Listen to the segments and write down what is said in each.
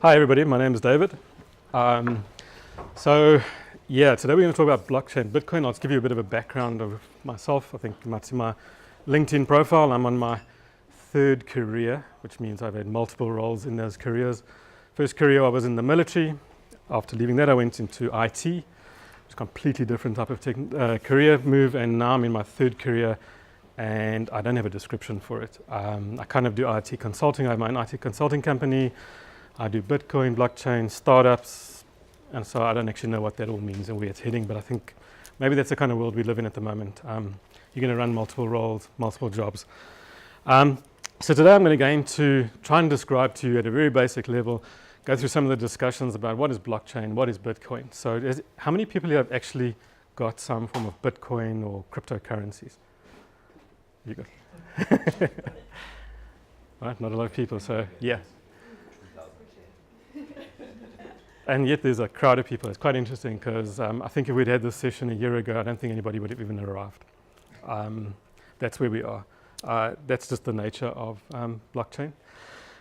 Hi everybody, my name is David. Today we're going to talk about blockchain, Bitcoin. I'll just give you a bit of a background of myself. I think you might see my LinkedIn profile. I'm on my third career, which means I've had multiple roles in those careers. First career I was in the military. After leaving that I went into IT. It's a completely different type of career move, and now I'm in my third career and I don't have a description for it. I kind of do IT consulting. I have my own IT consulting company. I do Bitcoin, blockchain, startups, and so I don't actually know what that all means and where it's heading, but I think maybe that's the kind of world we live in at the moment. You're going to run multiple roles, multiple jobs. So today I'm going to try and describe to you at a very basic level, go through some of the discussions about what is blockchain, what is Bitcoin. So how many people here have actually got some form of Bitcoin or cryptocurrencies? You got right, not a lot of people, so yeah. And yet there's a crowd of people. It's quite interesting because I think if we'd had this session a year ago, I don't think anybody would have even arrived. That's where we are. That's just the nature of blockchain.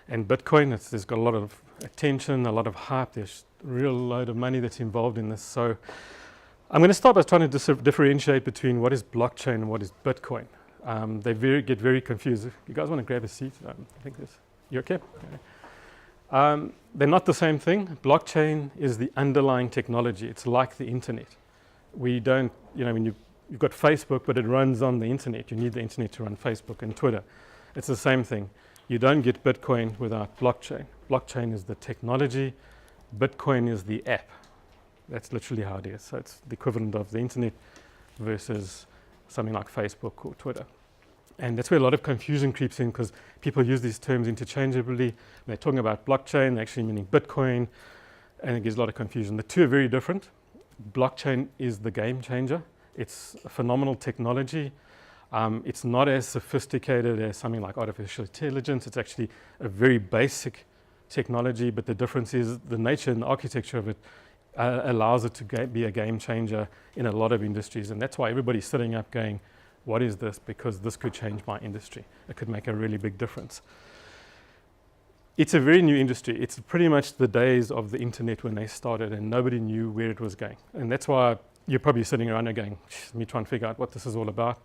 And Bitcoin, there's got a lot of attention, a lot of hype. There's a real load of money that's involved in this. So I'm going to start by trying to differentiate between what is blockchain and what is Bitcoin. They get very confused. If you guys want to grab a seat? I think this. You okay? They're not the same thing. Blockchain is the underlying technology. It's like the internet. We don't, when you've got Facebook, but it runs on the internet. You need the internet to run Facebook and Twitter. It's the same thing. You don't get Bitcoin without blockchain. Blockchain is the technology. Bitcoin is the app. That's literally how it is. So it's the equivalent of the internet versus something like Facebook or Twitter. And that's where a lot of confusion creeps in because people use these terms interchangeably. When they're talking about blockchain, they're actually meaning Bitcoin, and it gives a lot of confusion. The two are very different. Blockchain is the game changer. It's a phenomenal technology. It's not as sophisticated as something like artificial intelligence. It's actually a very basic technology, but the difference is the nature and the architecture of it allows it to be a game changer in a lot of industries. And that's why everybody's sitting up going, what is this? Because this could change my industry. It could make a really big difference. It's a very new industry. It's pretty much the days of the internet when they started and nobody knew where it was going. And that's why you're probably sitting around there going, let me try and figure out what this is all about.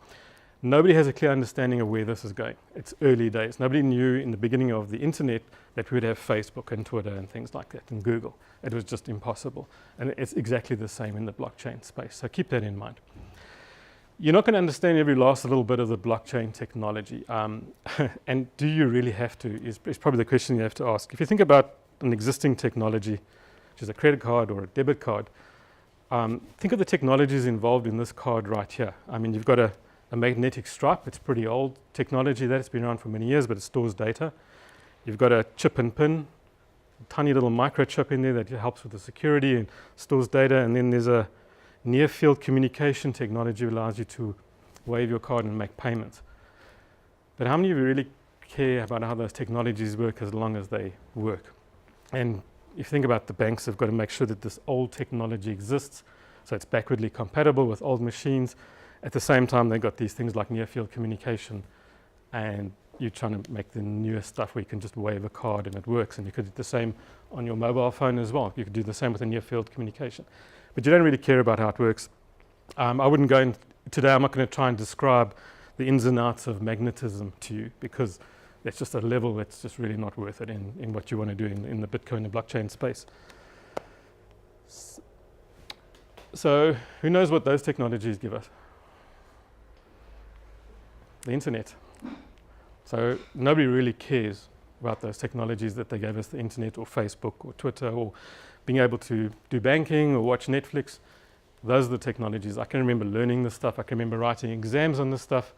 Nobody has a clear understanding of where this is going. It's early days. Nobody knew in the beginning of the internet that we would have Facebook and Twitter and things like that and Google. It was just impossible. And it's exactly the same in the blockchain space. So keep that in mind. You're not going to understand every last little bit of the blockchain technology. And do you really have to is probably the question you have to ask. If you think about an existing technology, which is a credit card or a debit card, think of the technologies involved in this card right here. I mean, you've got a magnetic stripe. It's pretty old technology that it's been around for many years, but it stores data. You've got a chip and pin, a tiny little microchip in there that helps with the security and stores data. And then there's a near-field communication technology allows you to wave your card and make payments. But how many of you really care about how those technologies work as long as they work? And if you think about the banks, they've got to make sure that this old technology exists, so it's backwardly compatible with old machines. At the same time, they've got these things like near-field communication, and you're trying to make the newest stuff where you can just wave a card and it works, and you could do the same on your mobile phone as well. You could do the same with a near-field communication. But you don't really care about how it works. I wouldn't go in today. I'm not going to try and describe the ins and outs of magnetism to you because that's just a level that's just really not worth it in what you want to do in the Bitcoin and blockchain space. So who knows what those technologies give us? The internet. So nobody really cares about those technologies that they gave us, the internet or Facebook or Twitter or being able to do banking or watch Netflix. Those are the technologies. I can remember learning this stuff. I can remember writing exams on this stuff.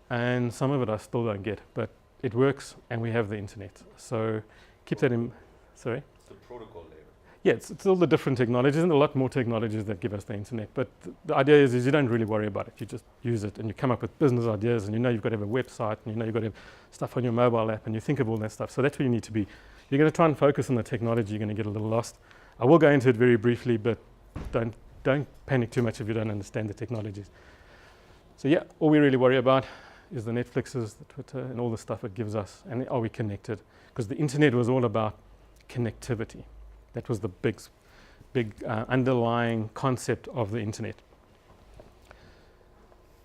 And some of it I still don't get. But it works and we have the internet. So keep that in. Sorry? It's the protocol layer. Yeah, it's all the different technologies and a lot more technologies that give us the internet. But the idea is you don't really worry about it. You just use it and you come up with business ideas and you know you've got to have a website and you know you've got to have stuff on your mobile app and you think of all that stuff. So that's where you need to be. You're going to try and focus on the technology. You're going to get a little lost. I will go into it very briefly, but don't panic too much if you don't understand the technologies. So yeah, all we really worry about is the Netflixes, the Twitter, and all the stuff it gives us. And are we connected? Because the internet was all about connectivity. That was the big underlying concept of the internet.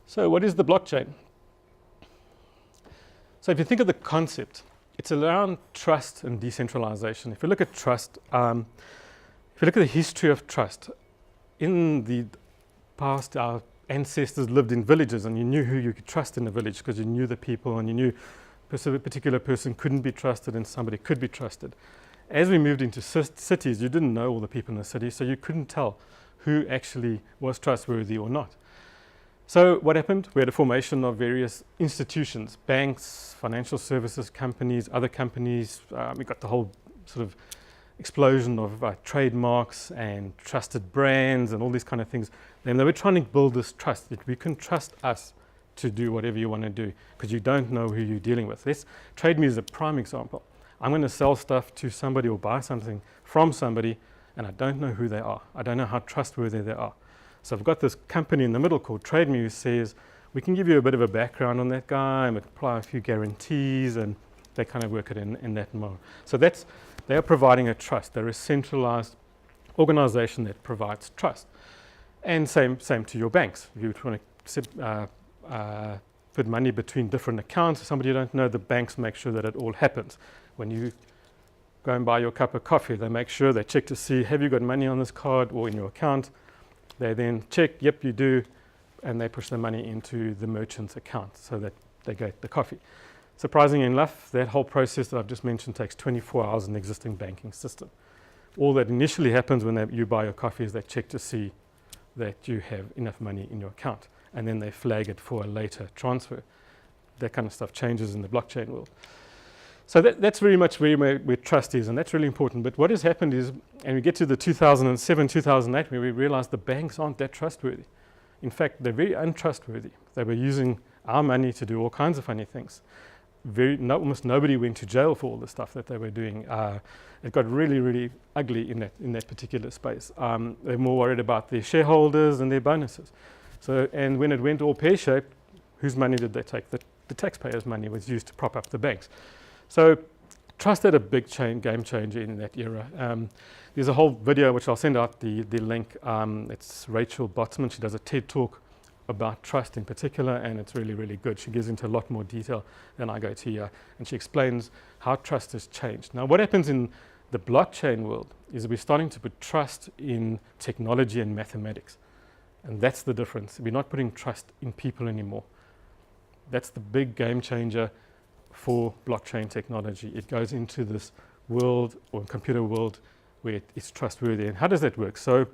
So what is the blockchain? So if you think of the concept, it's around trust and decentralization. If you look at trust, if you look at the history of trust, in the past our ancestors lived in villages, and you knew who you could trust in the village because you knew the people and you knew a particular person couldn't be trusted and somebody could be trusted. As we moved into cities, you didn't know all the people in the city, so you couldn't tell who actually was trustworthy or not. So what happened? We had a formation of various institutions, banks, financial services companies, other companies. We got the whole sort of explosion of trademarks and trusted brands and all these kind of things. And they were trying to build this trust, that we can trust us to do whatever you want to do because you don't know who you're dealing with. Trade Me is a prime example. I'm going to sell stuff to somebody or buy something from somebody, and I don't know who they are. I don't know how trustworthy they are. So I've got this company in the middle called Trade Me who says, we can give you a bit of a background on that guy and apply a few guarantees, and they kind of work it in that mode. So they are providing a trust. They're a centralized organization that provides trust. And same to your banks. If you want to put money between different accounts, somebody you don't know, the banks make sure that it all happens. When you go and buy your cup of coffee, they make sure, they check to see, have you got money on this card or in your account? They then check, yep, you do, and they push the money into the merchant's account so that they get the coffee. Surprisingly enough, that whole process that I've just mentioned takes 24 hours in the existing banking system. All that initially happens when you buy your coffee is they check to see that you have enough money in your account, and then they flag it for a later transfer. That kind of stuff changes in the blockchain world. So that's very much where trust is, and that's really important. But what has happened is, and we get to the 2007, 2008, where we realized the banks aren't that trustworthy. In fact, they're very untrustworthy. They were using our money to do all kinds of funny things. Almost nobody went to jail for all the stuff that they were doing. It got really, really ugly in that particular space. They're more worried about their shareholders and their bonuses. So, and when it went all pear-shaped, whose money did they take? The taxpayers' money was used to prop up the banks. So trust had a big game changer in that era. There's a whole video which I'll send out the link. It's David Bosman. She does a TED talk about trust in particular, and it's really, really good. She gives into a lot more detail than I go to here, and she explains how trust has changed. Now, what happens in the blockchain world is we're starting to put trust in technology and mathematics, and that's the difference. We're not putting trust in people anymore. That's the big game changer for blockchain technology. It goes into this world or computer world where it's trustworthy. And how does that work? So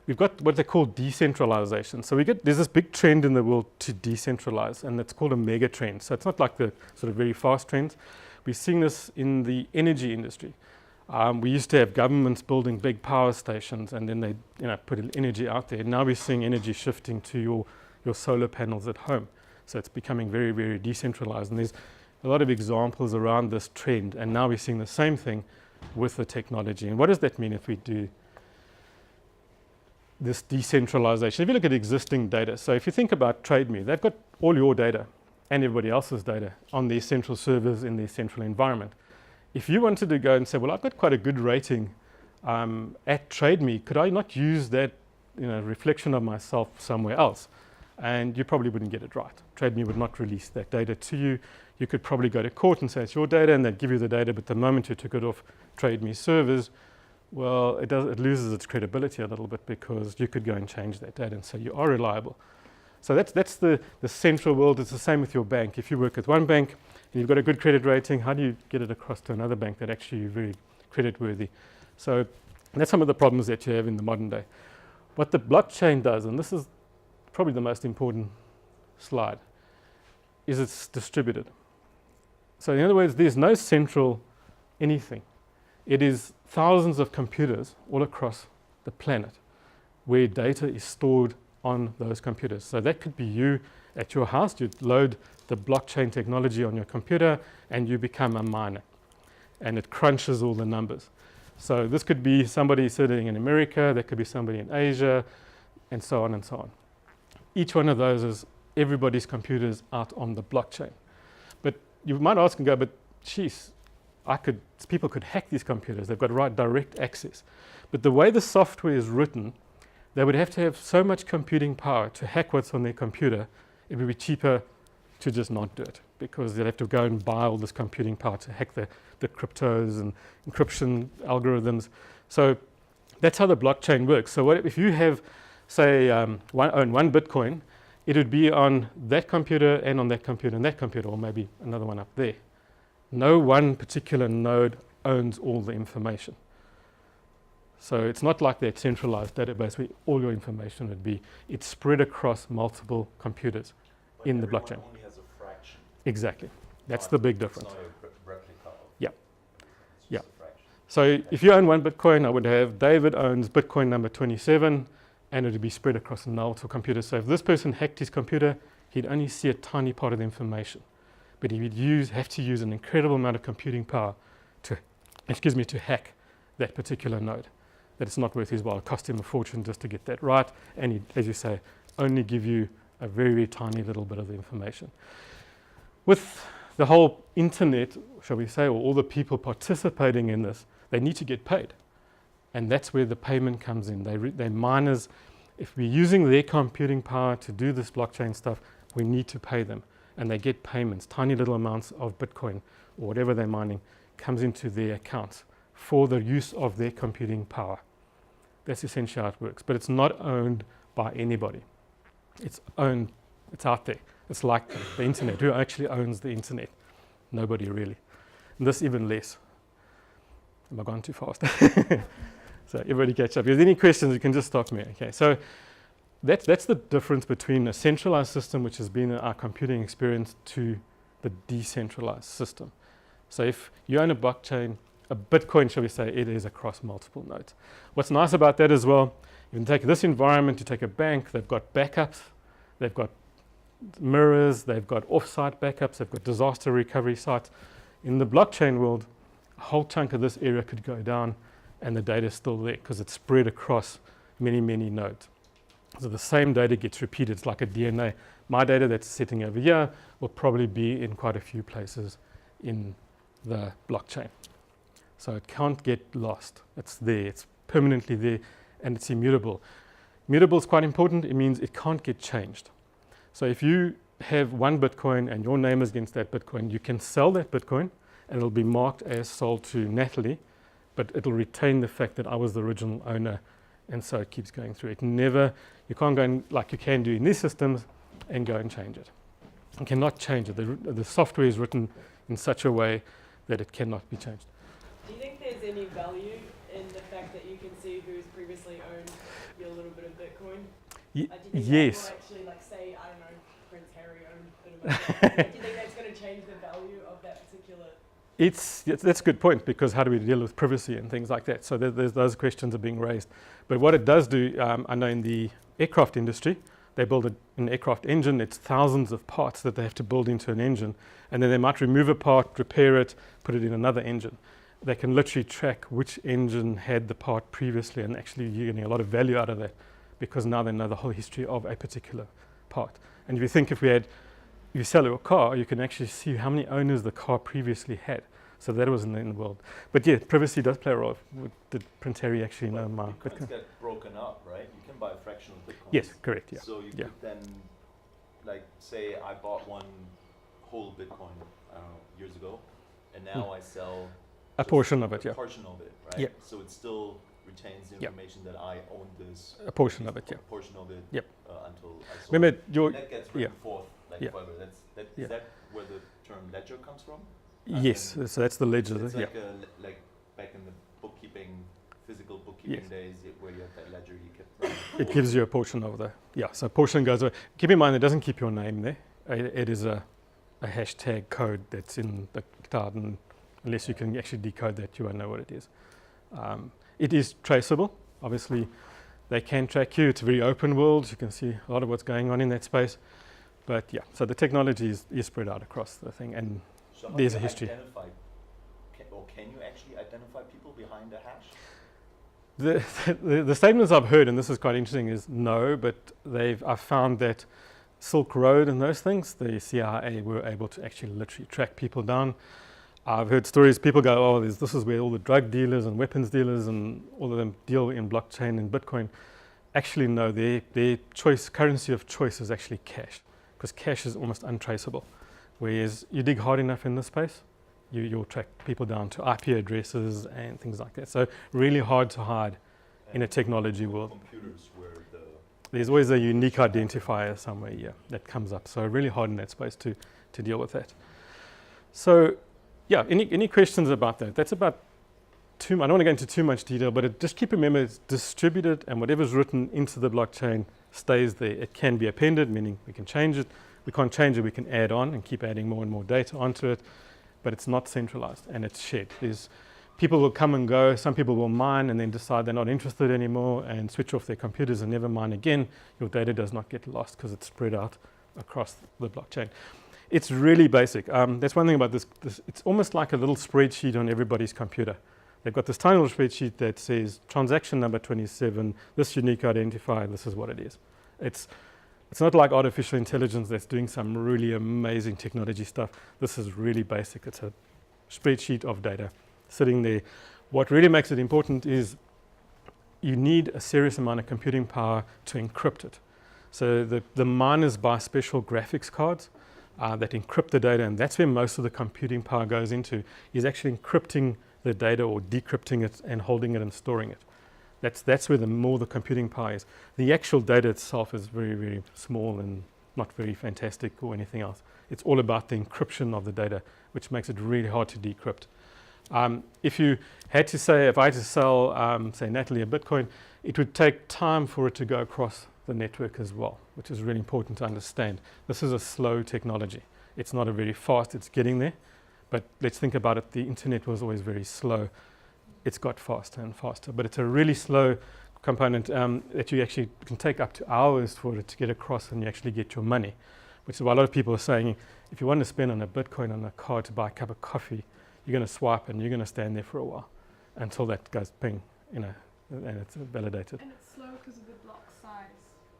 we've got what they call decentralization. So there's this big trend in the world to decentralize, and it's called a mega trend. So it's not like the sort of very fast trends. We're seeing this in the energy industry. We used to have governments building big power stations, and then they put energy out there. Now we're seeing energy shifting to your solar panels at home. So it's becoming very, very decentralized. And there's a lot of examples around this trend. And now we're seeing the same thing with the technology. And what does that mean if we do this decentralization? If you look at existing data, so if you think about Trade Me, they've got all your data and everybody else's data on their central servers in their central environment. If you wanted to go and say, well, I've got quite a good rating at Trade Me, could I not use that reflection of myself somewhere else? And you probably wouldn't get it right. Trade Me would not release that data to you. You could probably go to court and say it's your data, and they'd give you the data, but the moment you took it off Trade Me servers, well, it loses its credibility a little bit because you could go and change that data and say you are reliable. So that's the central world. It's the same with your bank. If you work with one bank and you've got a good credit rating, how do you get it across to another bank that actually is very creditworthy? So that's some of the problems that you have in the modern day. What the blockchain does, and this is probably the most important slide, is it's distributed. So in other words, there's no central anything. It is thousands of computers all across the planet where data is stored on those computers. So that could be you at your house. You load the blockchain technology on your computer and you become a miner, and it crunches all the numbers. So this could be somebody sitting in America, that could be somebody in Asia, and so on and so on. Each one of those is everybody's computers out on the blockchain. But you might ask and go, but geez, people could hack these computers. They've got direct access. But the way the software is written, they would have to have so much computing power to hack what's on their computer, it would be cheaper to just not do it, because they'd have to go and buy all this computing power to hack the cryptos and encryption algorithms. So that's how the blockchain works. So if you have, say, own one Bitcoin, it would be on that computer and on that computer and that computer, or maybe another one up there. No one particular node owns all the information. So it's not like that centralized database where all your information would be. It's spread across multiple computers in the blockchain. Only has a fraction. Exactly. That's the big difference. It's not a replica of. Yeah. It's Yeah. just a fraction. So if you own one Bitcoin, I would have David owns Bitcoin number 27, and it would be spread across multiple computers. So if this person hacked his computer, he'd only see a tiny part of the information. But he would have to use an incredible amount of computing power to hack that particular node. That it's not worth his while. It cost him a fortune just to get that right. And he, as you say, only give you a very, very tiny little bit of the information. With the whole internet, shall we say, or all the people participating in this, they need to get paid. And that's where the payment comes in. They're miners. If we're using their computing power to do this blockchain stuff, we need to pay them. And they get payments, tiny little amounts of Bitcoin or whatever they're mining comes into their accounts for the use of their computing power. That's essentially how it works. But it's not owned by anybody. It's out there. It's like the internet. Who actually owns the internet? Nobody really. And this even less. Am I gone too fast? So everybody catch up. If there's any questions, you can just stop me. Okay. So that's the difference between a centralized system, which has been our computing experience, to the decentralized system. So if you own a blockchain, a Bitcoin, shall we say, it is across multiple nodes. What's nice about that as well, you can take this environment, you take a bank, they've got backups, they've got mirrors, they've got off-site backups, they've got disaster recovery sites. In the blockchain world, a whole chunk of this area could go down and the data is still there because it's spread across many, many nodes. So the same data gets repeated. It's like a DNA. My data that's sitting over here will probably be in quite a few places in the blockchain. So it can't get lost. It's there. It's permanently there, and it's immutable. Immutable is quite important. It means it can't get changed. So if you have one Bitcoin and your name is against that Bitcoin, you can sell that Bitcoin, and it'll be marked as sold to Natalie, but it'll retain the fact that I was the original owner, and so it keeps going through. You can't go in like you can do in these systems and go and change it. You cannot change it. The software is written in such a way that it cannot be changed. Do you think there's any value in the fact that you can see who's previously owned your little bit of Bitcoin? Do you think yes. that will actually, like, say, I don't know, Prince Harry owned a bit of Bitcoin? Do you think that's going to change the value of that particular? That's a good point, because how do we deal with privacy and things like that? So those questions are being raised. But what it does do, I know in the aircraft industry, they build an aircraft engine. It's thousands of parts that they have to build into an engine. And then they might remove a part, repair it, put it in another engine. They can literally track which engine had the part previously, and actually you're getting a lot of value out of that because now they know the whole history of a particular part. And if you think if you sell your car, you can actually see how many owners the car previously had. So that was in the world. But yeah, privacy does play a role. Did Prince Harry actually know my Bitcoin? Bitcoins get broken up, right? You can buy a fraction of Bitcoins. Yes, correct, yeah. So you could then, like, say I bought one whole Bitcoin, I don't know, years ago, and now I sell a portion of it, yeah. A portion of it, right? Yeah. So it still retains the information that I own this. A portion of it, yeah. A portion of it. Yep. Until I sold Remember, it. That gets written forth, like forever. Is that where the term ledger comes from? Yes. So that's the ledger. It's like like back in the bookkeeping, physical bookkeeping days, where you have that ledger, you kept. It gives you a portion of the So a portion goes away. Keep in mind, it doesn't keep your name there. It is a hashtag code that's in the card, and unless you can actually decode that, you won't know what it is. It is traceable. Obviously, they can track you. It's a very open world. You can see a lot of what's going on in that space. But yeah, so the technology is spread out across the thing, and so there's a history. Can you actually identify people behind a hash? The statements I've heard, and this is quite interesting, is no, but I've found that Silk Road and those things, the CIA were able to actually literally track people down. I've heard stories, people go, oh, this is where all the drug dealers and weapons dealers and all of them deal in blockchain and Bitcoin. Actually, no, their currency of choice is actually cash, because cash is almost untraceable. Whereas you dig hard enough in this space, you'll track people down to IP addresses and things like that. So really hard to hide in a technology world. Computers where there's always a unique identifier somewhere here that comes up. So really hard in that space to deal with that. So yeah, any questions about that? That's about I don't want to go into too much detail, but just keep remember it's distributed, and whatever's written into the blockchain stays there. It can be appended, meaning we can change it. We can't change it, we can add on and keep adding more and more data onto it, but it's not centralized and it's shared. People will come and go. Some people will mine and then decide they're not interested anymore and switch off their computers and never mine again. Your data does not get lost because it's spread out across the blockchain. It's really basic. That's one thing about this. It's almost like a little spreadsheet on everybody's computer. They've got this tiny little spreadsheet that says transaction number 27, this unique identifier, this is what it is. It's not like artificial intelligence that's doing some really amazing technology stuff. This is really basic. It's a spreadsheet of data sitting there. What really makes it important is you need a serious amount of computing power to encrypt it. So the miners buy special graphics cards that encrypt the data, and that's where most of the computing power goes into, is actually encrypting the data or decrypting it and holding it and storing it. That's where more the computing power is. The actual data itself is very, very small and not very fantastic or anything else. It's all about the encryption of the data, which makes it really hard to decrypt. If I had to sell, say, Natalie a Bitcoin, it would take time for it to go across the network as well, which is really important to understand. This is a slow technology. It's not a very fast, it's getting there. But let's think about it, the internet was always very slow. It's got faster and faster, but it's a really slow component that you actually can take up to hours for it to get across and you actually get your money, which is why a lot of people are saying, if you want to spend on a Bitcoin on a card to buy a cup of coffee, you're going to swipe and you're going to stand there for a while until that goes ping, and it's validated. And it's slow because of the block size,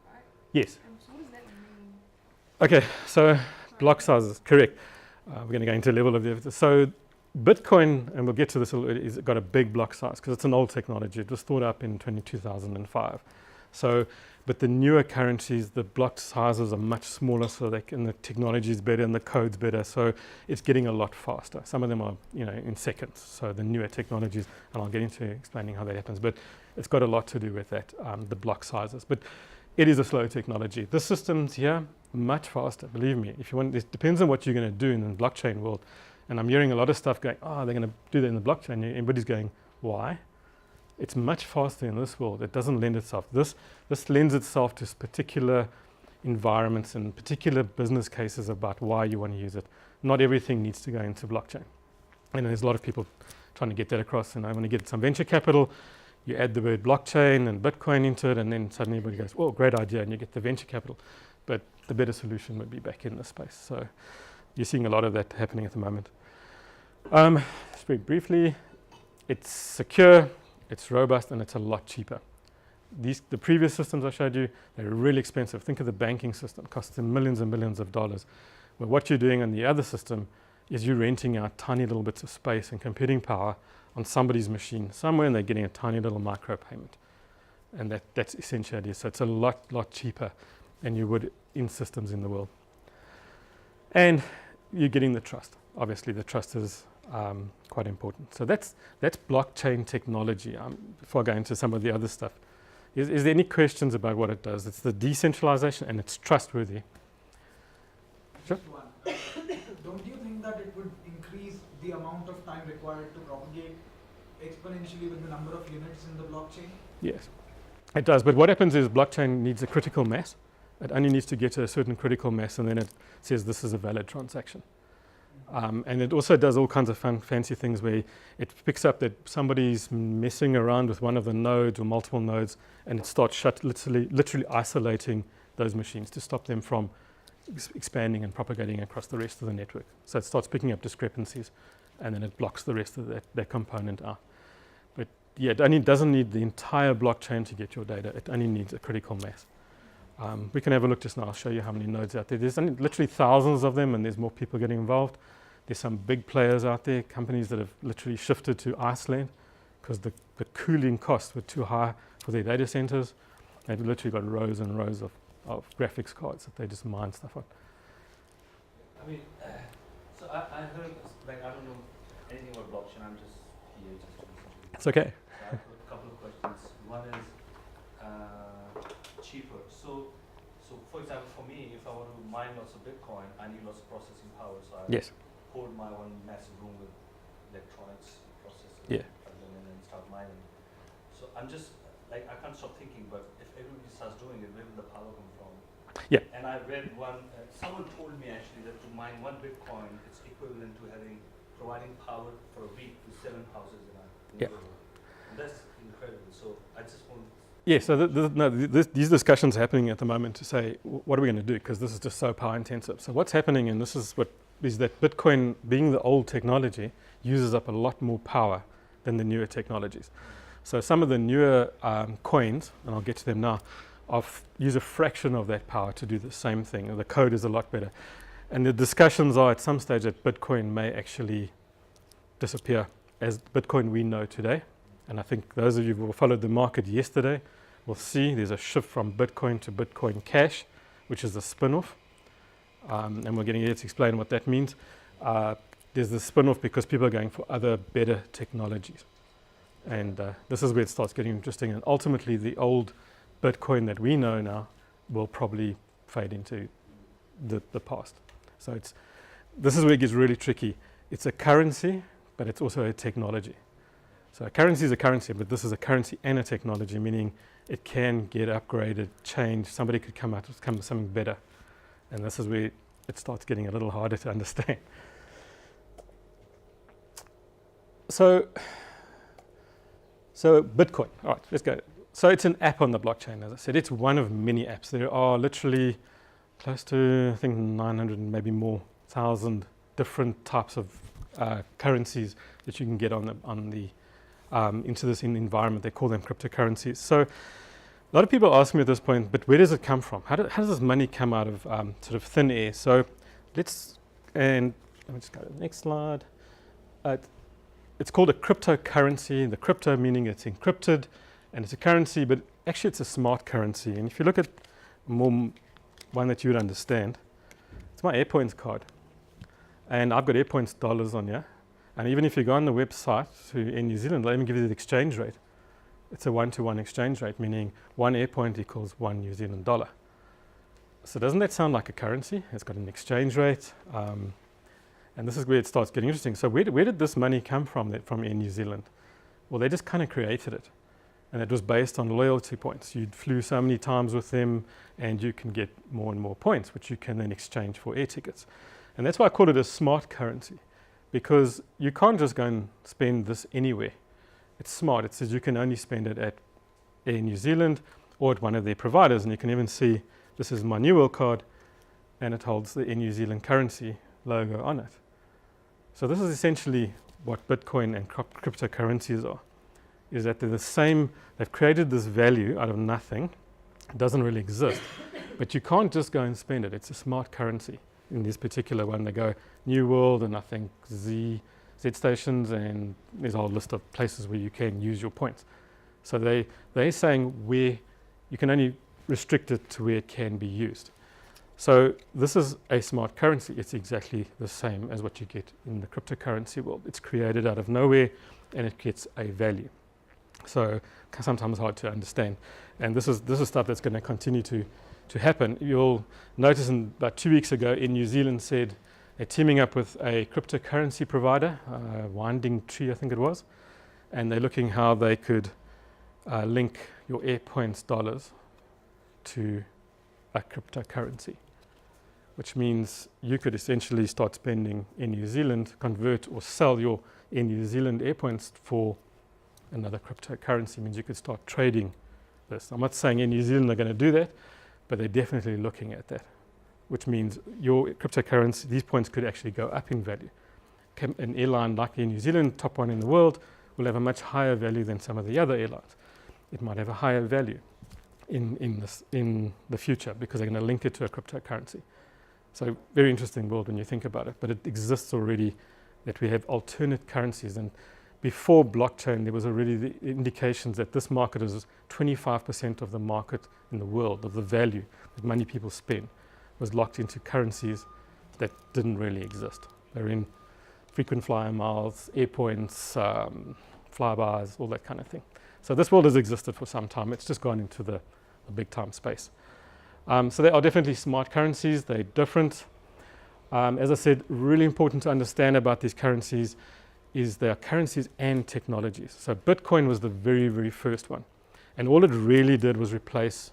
right? Yes. So what does that mean? Okay, so block sizes, correct. We're going to go into a level of the. So Bitcoin, and we'll get to this a little bit, is got a big block size because it's an old technology. It was thought up in 2005. So, but the newer currencies, the block sizes are much smaller, so the technology is better and the code's better. So it's getting a lot faster. Some of them are, in seconds. So the newer technologies, and I'll get into explaining how that happens. But it's got a lot to do with that, the block sizes. But it is a slow technology. The system's here much faster. Believe me. If you want, it depends on what you're going to do in the blockchain world. And I'm hearing a lot of stuff going, they're going to do that in the blockchain. Everybody's going, why? It's much faster in this world. It doesn't lend itself. This lends itself to particular environments and particular business cases about why you want to use it. Not everything needs to go into blockchain. And there's a lot of people trying to get that across. And I want to get some venture capital. You add the word blockchain and Bitcoin into it, and then suddenly everybody goes, oh, great idea, and you get the venture capital. But the better solution would be back in this space. So you're seeing a lot of that happening at the moment. Just very briefly, it's secure, it's robust, and it's a lot cheaper. The previous systems I showed you, they're really expensive. Think of the banking system, it costs them millions and millions of dollars. Where what you're doing on the other system is you're renting out tiny little bits of space and computing power on somebody's machine somewhere, and they're getting a tiny little micro payment. And that's essentially it is. So it's a lot cheaper than you would in systems in the world. And you're getting the trust. Obviously, the trust is quite important. So that's blockchain technology. Before I go into some of the other stuff, is there any questions about what it does? It's the decentralization and it's trustworthy. Sure. Don't you think that it would increase the amount of time required to propagate exponentially with the number of units in the blockchain? Yes, it does. But what happens is blockchain needs a critical mass. It only needs to get to a certain critical mass, and then it says this is a valid transaction. And it also does all kinds of fancy things where it picks up that somebody's messing around with one of the nodes or multiple nodes, and it starts literally isolating those machines to stop them from expanding and propagating across the rest of the network. So it starts picking up discrepancies, and then it blocks the rest of that component out. But yeah, it doesn't need the entire blockchain to get your data. It only needs a critical mass. We can have a look just now. I'll show you how many nodes out there. There's literally thousands of them, and there's more people getting involved. There's some big players out there, companies that have literally shifted to Iceland because the cooling costs were too high for their data centers. They've literally got rows and rows of graphics cards that they just mine stuff on. I mean, so I heard, like, I don't know anything about blockchain. I'm just here just to listen to you. It's okay. So I have a couple of questions. One is cheaper. So for example, for me, if I want to mine lots of Bitcoin, I need lots of processing power. So I Yes. hold my one massive room with electronics, processors, Yeah. plug them in and start mining. So I'm just, like, I can't stop thinking, but if everybody starts doing it, where will the power come from? Yeah. And I read one, someone told me actually that to mine one Bitcoin, it's equivalent to providing power for a week to 7 houses in a Yeah. neighborhood. And that's incredible. So I just want. Yeah, so these discussions are happening at the moment to say, what are we going to do? Because this is just so power intensive. So what's happening, and this is what is that Bitcoin, being the old technology, uses up a lot more power than the newer technologies. So some of the newer coins, and I'll get to them now, use a fraction of that power to do the same thing. The code is a lot better. And the discussions are at some stage that Bitcoin may actually disappear as Bitcoin we know today. And I think those of you who followed the market yesterday will see there's a shift from Bitcoin to Bitcoin Cash, which is a spin-off. And we're getting here to explain what that means. There's the spin-off because people are going for other better technologies. And this is where it starts getting interesting. And ultimately, the old Bitcoin that we know now will probably fade into the past. So this is where it gets really tricky. It's a currency, but it's also a technology. So a currency is a currency, but this is a currency and a technology, meaning it can get upgraded, changed. Somebody could come with something better. And this is where it starts getting a little harder to understand. So Bitcoin, all right, let's go. So it's an app on the blockchain, as I said. It's one of many apps. There are literally close to, I think, 900 and maybe more thousand different types of currencies that you can get into this environment. They call them cryptocurrencies. So a lot of people ask me at this point, but where does it come from? How does this money come out of sort of thin air? So let me just go to the next slide. It's called a cryptocurrency. The crypto meaning it's encrypted, and it's a currency, but actually it's a smart currency. And if you look at one that you would understand, it's my AirPoints card. And I've got AirPoints dollars on here. And even if you go on the website in New Zealand, they'll even give you the exchange rate. It's a 1-to-1 exchange rate, meaning 1 AirPoint equals 1 New Zealand dollar. So doesn't that sound like a currency? It's got an exchange rate. And this is where it starts getting interesting. So where did this money come from in New Zealand? Well, they just kind of created it. And it was based on loyalty points. You flew so many times with them, and you can get more and more points, which you can then exchange for air tickets. And that's why I call it a smart currency, because you can't just go and spend this anywhere. It's smart. It says you can only spend it at Air New Zealand or at one of their providers. And you can even see this is my New World card, and it holds the Air New Zealand currency logo on it. So this is essentially what Bitcoin and cryptocurrencies are, is that they're the same. They've created this value out of nothing. It doesn't really exist. But you can't just go and spend it. It's a smart currency. In this particular one, they go New World and I think Z stations, and there's a whole list of places where you can use your points. So they're saying where you can only restrict it to where it can be used. So this is a smart currency. It's exactly the same as what you get in the cryptocurrency world. It's created out of nowhere and it gets a value. So sometimes hard to understand. And this is stuff that's going to continue to happen. You'll notice about 2 weeks ago in New Zealand said they're teaming up with a cryptocurrency provider, Winding Tree I think it was, and they're looking how they could link your AirPoints dollars to a cryptocurrency, which means you could essentially start spending in New Zealand, convert or sell your in New Zealand AirPoints for another cryptocurrency. Means you could start trading this. I'm not saying in New Zealand they're going to do that, but they're definitely looking at that, which means your cryptocurrency, these points could actually go up in value. An airline like in New Zealand, top one in the world, will have a much higher value than some of the other airlines. It might have a higher value in the future because they're going to link it to a cryptocurrency. So very interesting world when you think about it, but it exists already, that we have alternate currencies. And before blockchain, there was already the indications that this market is 25% of the market in the world, of the value that money people spend, was locked into currencies that didn't really exist. They're in frequent flyer miles, air points, flybys, all that kind of thing. So this world has existed for some time. It's just gone into the big time space. So they are definitely smart currencies. They're different. As I said, really important to understand about these currencies is they are currencies and technologies. So Bitcoin was the very, very first one. And all it really did was replace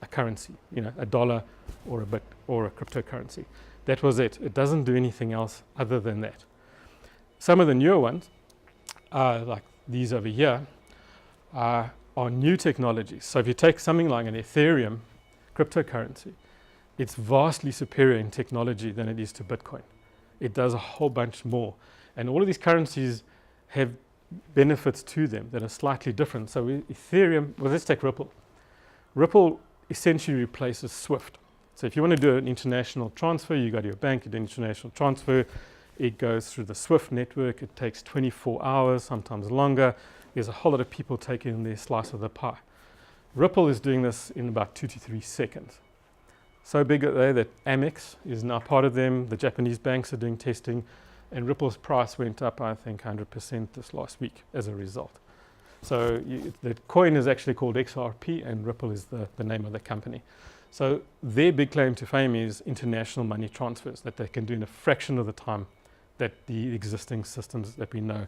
a currency, a dollar or a bit or a cryptocurrency. That was it. It doesn't do anything else other than that. Some of the newer ones, like these over here, are new technologies. So if you take something like an Ethereum cryptocurrency, it's vastly superior in technology than it is to Bitcoin. It does a whole bunch more. And all of these currencies have benefits to them that are slightly different. So Ethereum, well, let's take Ripple. Ripple essentially replaces SWIFT. So if you want to do an international transfer, you go to your bank, you do an international transfer, it goes through the SWIFT network, it takes 24 hours, sometimes longer. There's a whole lot of people taking their slice of the pie. Ripple is doing this in about 2 to 3 seconds. So big are they that Amex is now part of them, the Japanese banks are doing testing, and Ripple's price went up, I think, 100% this last week as a result. So the coin is actually called XRP, and Ripple is the name of the company. So their big claim to fame is international money transfers, that they can do in a fraction of the time that the existing systems that we know,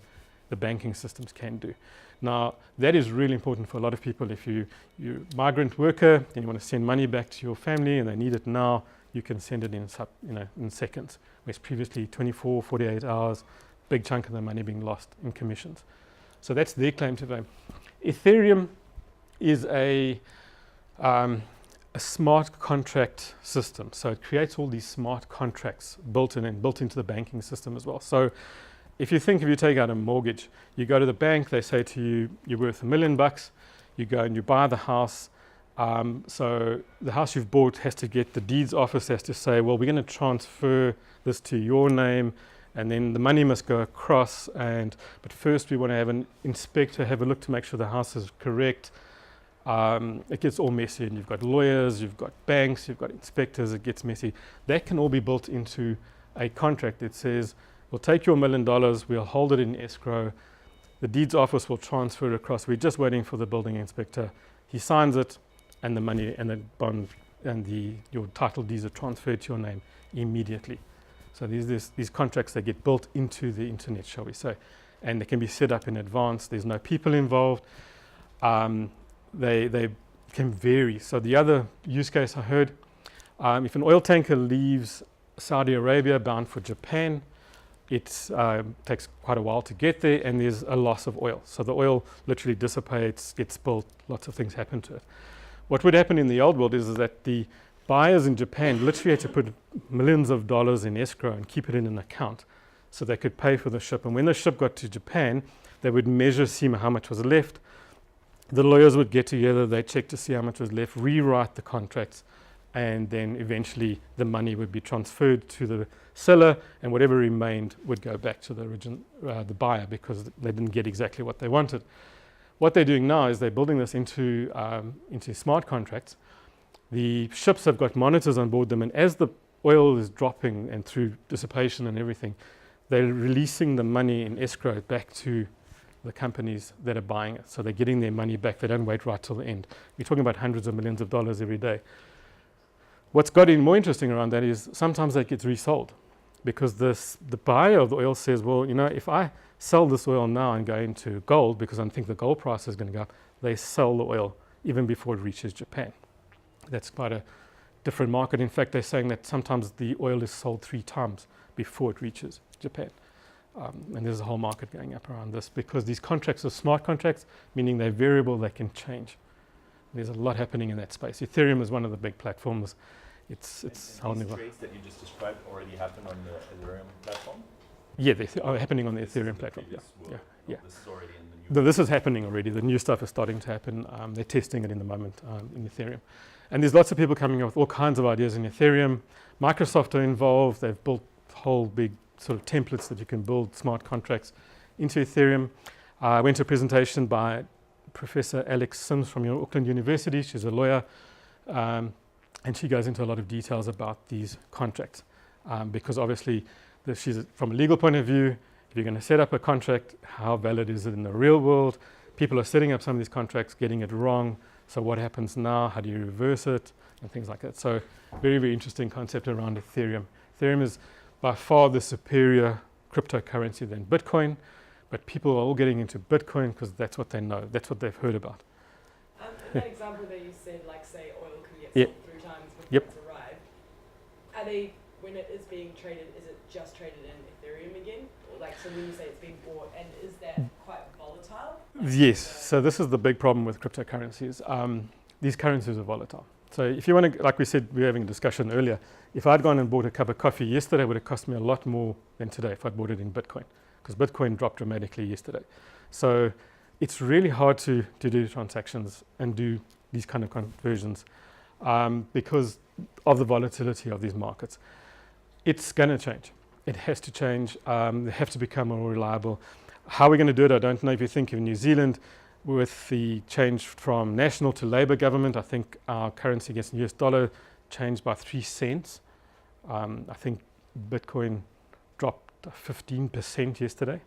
the banking systems, can do. Now, that is really important for a lot of people. If you're a migrant worker and you want to send money back to your family and they need it now, you can send it in seconds, whereas previously 24, 48 hours, big chunk of the money being lost in commissions. So that's their claim to fame. Ethereum is a smart contract system. So it creates all these smart contracts built in and built into the banking system as well. So if you take out a mortgage, you go to the bank, they say to you, you're worth $1 million, you go and you buy the house. So the house you've bought has to get, the deeds office has to say, well, we're going to transfer this to your name, and then the money must go across. But first we want to have an inspector have a look to make sure the house is correct. It gets all messy, and you've got lawyers, you've got banks, you've got inspectors, it gets messy. That can all be built into a contract that says, we'll take your $1 million, we'll hold it in escrow, the deeds office will transfer it across, we're just waiting for the building inspector, he signs it, and the money and the bond and your title deeds are transferred to your name immediately. So these contracts, they get built into the internet, shall we say, and they can be set up in advance. There's no people involved. They can vary. So the other use case I heard, if an oil tanker leaves Saudi Arabia bound for Japan, it takes quite a while to get there, and there's a loss of oil. So the oil literally dissipates, gets spilled, lots of things happen to it. What would happen in the old world is that the buyers in Japan literally had to put millions of dollars in escrow and keep it in an account so they could pay for the ship. And when the ship got to Japan, they would measure, see how much was left. The lawyers would get together, they'd check to see how much was left, rewrite the contracts, and then eventually the money would be transferred to the seller, and whatever remained would go back to the buyer, because they didn't get exactly what they wanted. What they're doing now is they're building this into smart contracts. The ships have got monitors on board them, and as the oil is dropping and through dissipation and everything, they're releasing the money in escrow back to the companies that are buying it. So they're getting their money back. They don't wait right till the end. We're talking about hundreds of millions of dollars every day. What's got even more interesting around that is sometimes that gets resold, because the buyer of the oil says, well, if I sell this oil now and go into gold, because I think the gold price is going to go up, they sell the oil even before it reaches Japan. That's quite a different market. In fact, they're saying that sometimes the oil is sold 3 times before it reaches Japan. And there's a whole market going up around this, because these contracts are smart contracts, meaning they're variable, they can change. There's a lot happening in that space. Ethereum is one of the big platforms. It's and these trades that you just described already happen on the Ethereum platform? Yeah, they are happening on the Ethereum platform. Yeah. This is already in the This is happening already. The new stuff is starting to happen. They're testing it in the moment in Ethereum. And there's lots of people coming up with all kinds of ideas in Ethereum. Microsoft are involved. They've built whole big sort of templates that you can build smart contracts into Ethereum. I went to a presentation by Professor Alex Sims from Auckland University. She's a lawyer. And she goes into a lot of details about these contracts. Because obviously, she's from a legal point of view, if you're going to set up a contract, how valid is it in the real world? People are setting up some of these contracts, getting it wrong. So what happens now? How do you reverse it? And things like that. So very, very interesting concept around Ethereum. Ethereum is by far the superior cryptocurrency than Bitcoin. But people are all getting into Bitcoin because that's what they know. That's what they've heard about. In that example that you said, like say oil can get Yep. sold 3 times before Yep. it's arrived, are they, when it is being traded, is it just traded in Ethereum again? Or like, so when you say it's being bought, and is that quite volatile? Like, Yes, so this is the big problem with cryptocurrencies. These currencies are volatile. So if you want to, like we said, we were having a discussion earlier, if I'd gone and bought a cup of coffee yesterday, it would have cost me a lot more than today if I'd bought it in Bitcoin, because Bitcoin dropped dramatically yesterday. So it's really hard to do transactions and do these kind of conversions because of the volatility of these markets. It's going to change. It has to change. They have to become more reliable. How we're going to do it, I don't know. If you think of New Zealand, with the change from national to Labour government, I think our currency against the US dollar changed by 3 cents. I think Bitcoin dropped 15% yesterday.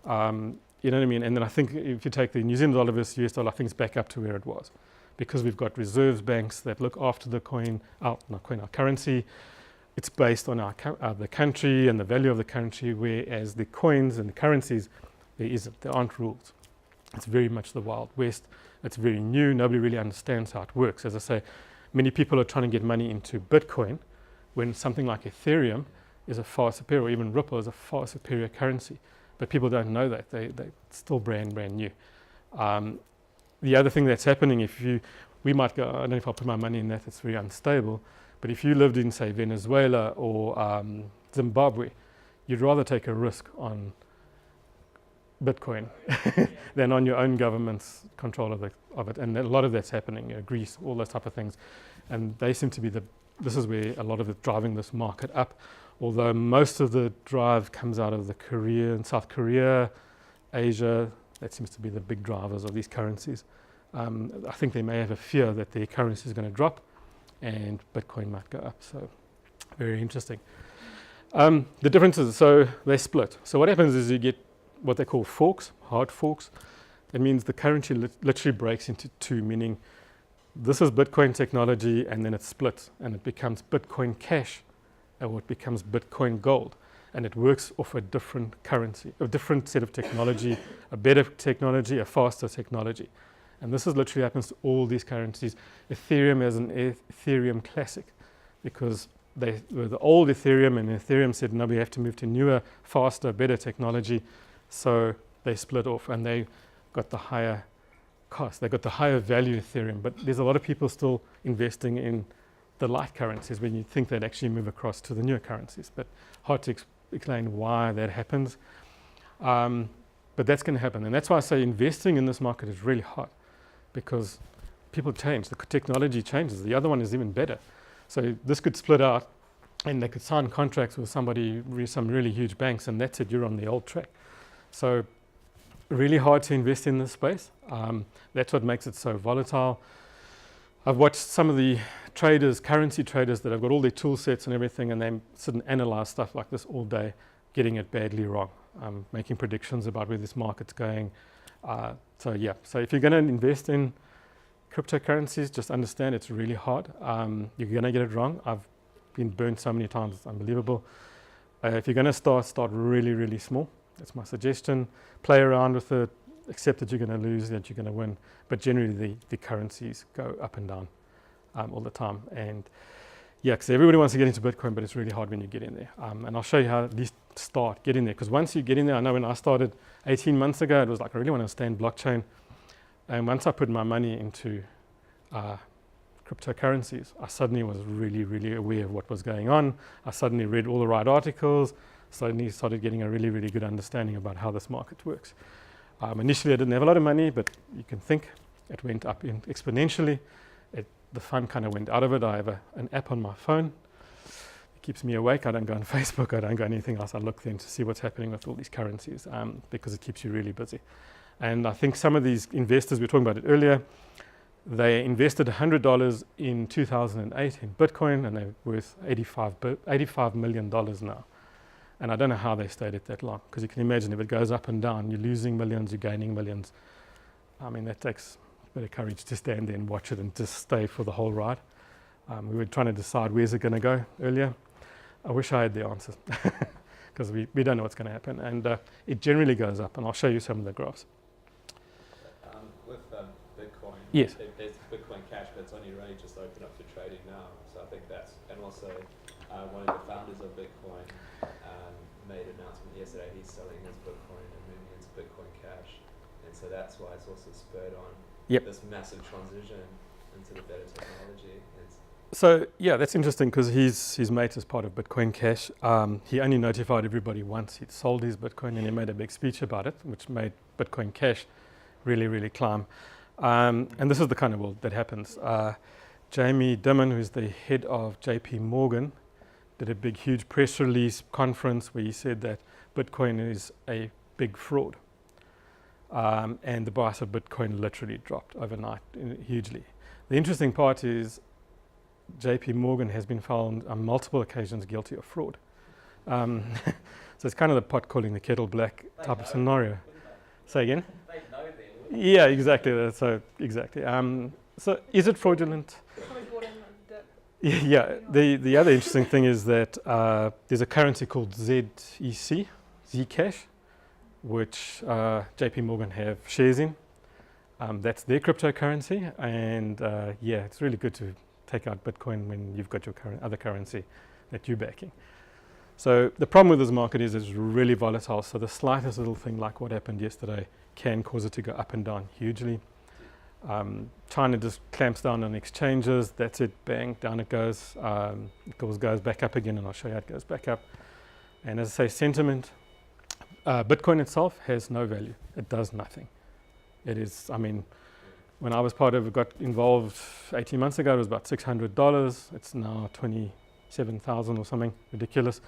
You know what I mean? And then I think if you take the New Zealand dollar versus US dollar, I think it's back up to where it was, because we've got reserves banks that look after the coin, our currency. It's based on the country and the value of the country, whereas the coins and the currencies, there aren't rules. It's very much the Wild West. It's very new. Nobody really understands how it works. As I say, many people are trying to get money into Bitcoin when something like Ethereum is a far superior, or even Ripple is a far superior currency. But people don't know that. They're still brand new. The other thing that's happening, we might go, I don't know if I'll put my money in that, it's very unstable. But if you lived in, say, Venezuela or Zimbabwe, you'd rather take a risk on Bitcoin than on your own government's control of it. And a lot of that's happening, Greece, all those type of things. And they seem to be this is where a lot of it driving this market up. Although most of the drive comes out of South Korea, Asia, that seems to be the big drivers of these currencies. I think they may have a fear that their currency is going to drop and Bitcoin might go up. So very interesting. The differences, so they split. So what happens is you get what they call forks, hard forks. It means the currency literally breaks into 2, meaning this is Bitcoin technology and then it splits and it becomes Bitcoin Cash, or it becomes Bitcoin Gold. And it works off a different currency, a different set of technology, a better technology, a faster technology. And this is literally happens to all these currencies. Ethereum is an Ethereum classic, because they were the old Ethereum, and Ethereum said, no, we have to move to newer, faster, better technology. So they split off and they got the higher cost. They got the higher value Ethereum. But there's a lot of people still investing in the light currencies when you think they'd actually move across to the newer currencies. But hard to explain why that happens. But that's going to happen. And that's why I say investing in this market is really hard, because people change. The technology changes. The other one is even better. So this could split out and they could sign contracts with some really huge banks, and that's it, you're on the old track. So really hard to invest in this space. That's what makes it so volatile. I've watched some of the traders, currency traders, that have got all their tool sets and everything, and they sit and analyze stuff like this all day, getting it badly wrong, making predictions about where this market's going. So if you're going to invest in cryptocurrencies, just understand it's really hard. You're going to get it wrong. I've been burned so many times, it's unbelievable. If you're going to start really, really small. That's my suggestion. Play around with it, accept that you're going to lose, that you're going to win. But generally the currencies go up and down all the time. And because everybody wants to get into Bitcoin, but it's really hard when you get in there. And I'll show you how at least start, get in there. Because once you get in there, I know when I started 18 months ago, it was like, I really want to understand blockchain. And once I put my money into cryptocurrencies, I suddenly was really, really aware of what was going on. I suddenly read all the right articles, suddenly started getting a really, really good understanding about how this market works. Initially, I didn't have a lot of money, but you can think it went up exponentially. The fun kind of went out of it. I have an app on my phone. It keeps me awake. I don't go on Facebook. I don't go anything else. I look then to see what's happening with all these currencies because it keeps you really busy. And I think some of these investors, we were talking about it earlier, they invested $100 in 2008 in Bitcoin, and they're worth $85 million now. And I don't know how they stayed it that long, because you can imagine if it goes up and down, you're losing millions, you're gaining millions. I mean, that takes a bit of courage to stand there and watch it and just stay for the whole ride. We were trying to decide where's it going to go earlier. I wish I had the answers, because we don't know what's going to happen. And it generally goes up, and I'll show you some of the graphs. With Bitcoin, Yes. It's Bitcoin Cash, but it's only really just opened up for trading now. So I think that's, and also one of the founders of Bitcoin made an announcement yesterday. He's selling his Bitcoin and moving into Bitcoin Cash, and so that's why it's also spurred on this massive transition into the better technology. So yeah, that's interesting, because his mate is part of Bitcoin Cash. He only notified everybody once he'd sold his Bitcoin, and he made a big speech about it, which made Bitcoin Cash really, really climb. And this is the kind of world that happens. Jamie Dimon, who's the head of JP Morgan, did a big, huge press release conference where he said that Bitcoin is a big fraud. And the price of Bitcoin literally dropped overnight hugely. The interesting part is JP Morgan has been found on multiple occasions guilty of fraud. So it's kind of the pot calling the kettle black type of scenario. Say again? Yeah, exactly. So exactly. So is it fraudulent? Yeah. The other interesting thing is that there's a currency called ZEC, Zcash, which JP Morgan have shares in. That's their cryptocurrency, and yeah, it's really good to take out Bitcoin when you've got your other currency that you're backing. So the problem with this market is it's really volatile. So the slightest little thing like what happened yesterday can cause it to go up and down hugely. China just clamps down on exchanges. That's it, bang, down it goes. It goes back up again, and I'll show you how it goes back up. And as I say, sentiment, Bitcoin itself has no value. It does nothing. It is, I mean, when I was got involved 18 months ago, it was about $600. It's now 27,000 or something ridiculous.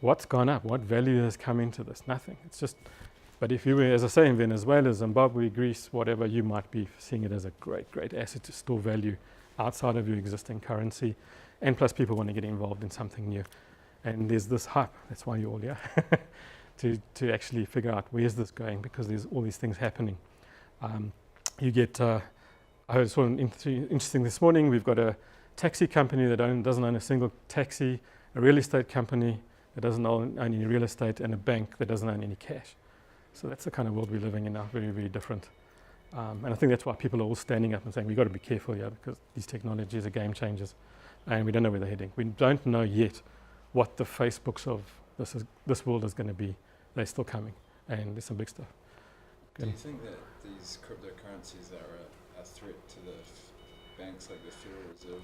What's gone up? What value has come into this? Nothing. It's just, but if you were, as I say, in Venezuela, Zimbabwe, Greece, whatever, you might be seeing it as a great, great asset to store value outside of your existing currency. And plus people want to get involved in something new. And there's this hype. That's why you're all here. to actually figure out where's this going, because there's all these things happening. You get, I heard something interesting this morning. We've got a taxi company that doesn't own a single taxi, a real estate company that doesn't own any real estate, and a bank that doesn't own any cash. So that's the kind of world we're living in now, very, very different. And I think that's why people are all standing up and saying, we've got to be careful here, because these technologies are game changers, and we don't know where they're heading. We don't know yet what the Facebooks of this world is going to be. They're still coming, and there's some big stuff. Do you think that these cryptocurrencies are a threat to the banks, like the Federal Reserve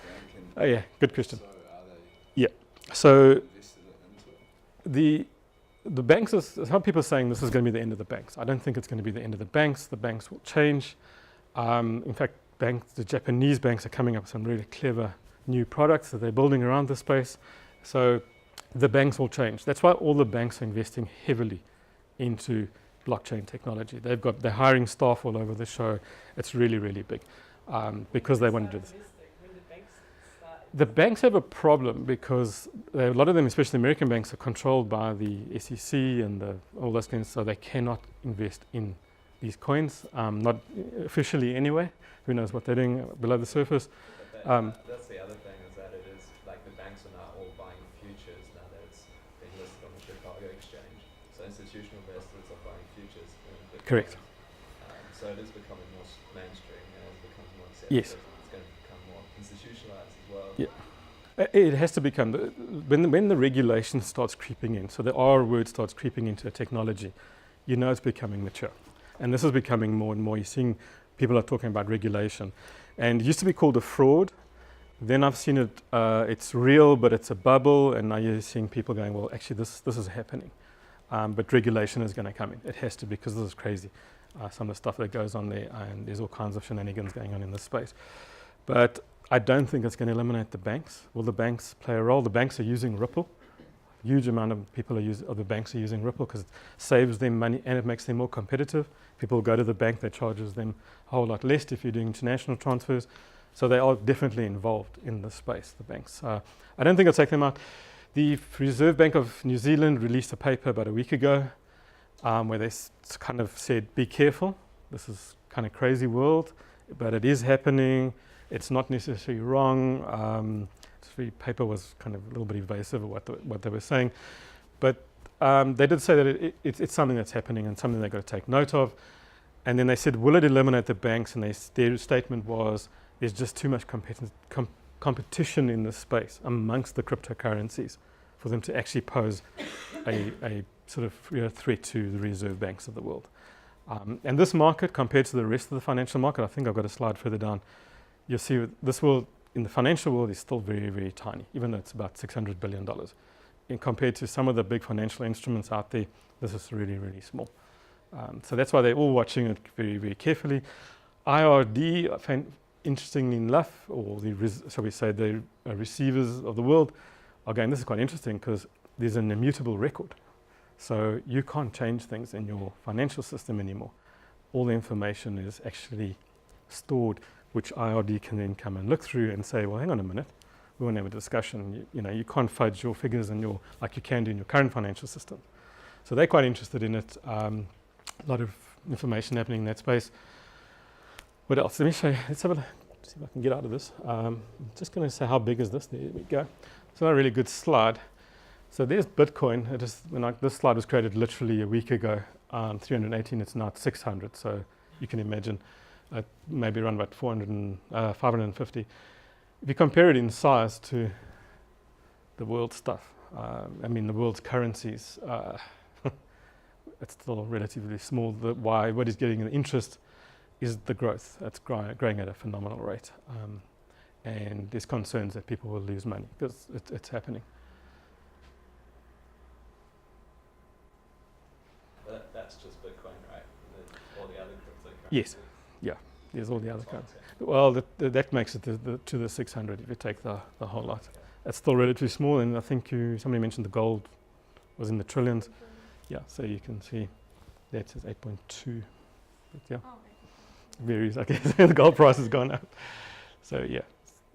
Bank? Oh yeah, good question. So are they? Yeah. So invested into it? the banks, some people are saying this is going to be the end of the banks. I don't think it's going to be the end of the banks. The banks will change. In fact, the Japanese banks are coming up with some really clever new products that they're building around the space. So the banks will change. That's why all the banks are investing heavily into blockchain technology. They're hiring staff all over the show. It's really, really big because they want to do this. The banks have a problem because a lot of them, especially American banks, are controlled by the SEC and all those things, so they cannot invest in these coins, not officially anyway. Who knows what they're doing below the surface. That's the other thing, is that it is like the banks are now all buying futures now that it's being listed on the Chicago exchange. So institutional investors are buying futures. Correct. So it is becoming more mainstream, and as it becomes more accepted, Yes. it's going to become more institutionalized as well. Yeah. It has to become, when the regulation starts creeping in, so the R word starts creeping into a technology, you know it's becoming mature. And this is becoming more and more. You're seeing people are talking about regulation. And it used to be called a fraud. Then I've seen it, it's real, but it's a bubble. And now you're seeing people going, well, actually, this is happening. but regulation is going to come in. It has to, because this is crazy. Some of the stuff that goes on there, and there's all kinds of shenanigans going on in this space. But I don't think it's going to eliminate the banks. Will the banks play a role? The banks are using Ripple. Huge amount of people of the banks are using Ripple because it saves them money and it makes them more competitive. People go to the bank, that charges them a whole lot less if you're doing international transfers. So they are definitely involved in this space, the banks. I don't think I'll take them out. The Reserve Bank of New Zealand released a paper about a week ago where they kind of said, be careful. This is kind of crazy world, but it is happening. It's not necessarily wrong. The paper was kind of a little bit evasive of what they were saying. But they did say that it's something that's happening and something they've got to take note of. And then they said, will it eliminate the banks? And their statement was, there's just too much competition in this space amongst the cryptocurrencies for them to actually pose a sort of threat to the reserve banks of the world. And this market, compared to the rest of the financial market, I think I've got a slide further down, you'll see this world, in the financial world, is still very, very tiny, even though it's about $600 billion. And compared to some of the big financial instruments out there, this is really, really small. So that's why they're all watching it very, very carefully. IRD, interestingly enough, or shall we say the receivers of the world, again, this is quite interesting because there's an immutable record. So you can't change things in your financial system anymore. All the information is actually stored, which IRD can then come and look through and say, well, hang on a minute, we want to have a discussion. You can't fudge your figures and like you can do in your current financial system. So they're quite interested in it. A lot of information happening in that space. What else? Let me show you. Let's see if I can get out of this. I'm just going to say how big is this. There we go. It's not a really good slide. So there's Bitcoin. This slide was created literally a week ago. 318, it's now at 600. So you can imagine maybe around about 550. If you compare it in size to the world stuff, the world's currencies, it's still relatively small. What is getting the interest is the growth. It's growing at a phenomenal rate. And there's concerns that people will lose money because it's happening. That's just Bitcoin, right? All the other cryptocurrencies. Yes. Yeah. There's all the other kinds. Well, that makes it to the 600 if you take the whole lot. Okay. It's still relatively small, and I think somebody mentioned the gold was in the trillions. Yeah, so you can see that says 8.2. But yeah, varies, I guess. The gold price has gone up. So yeah,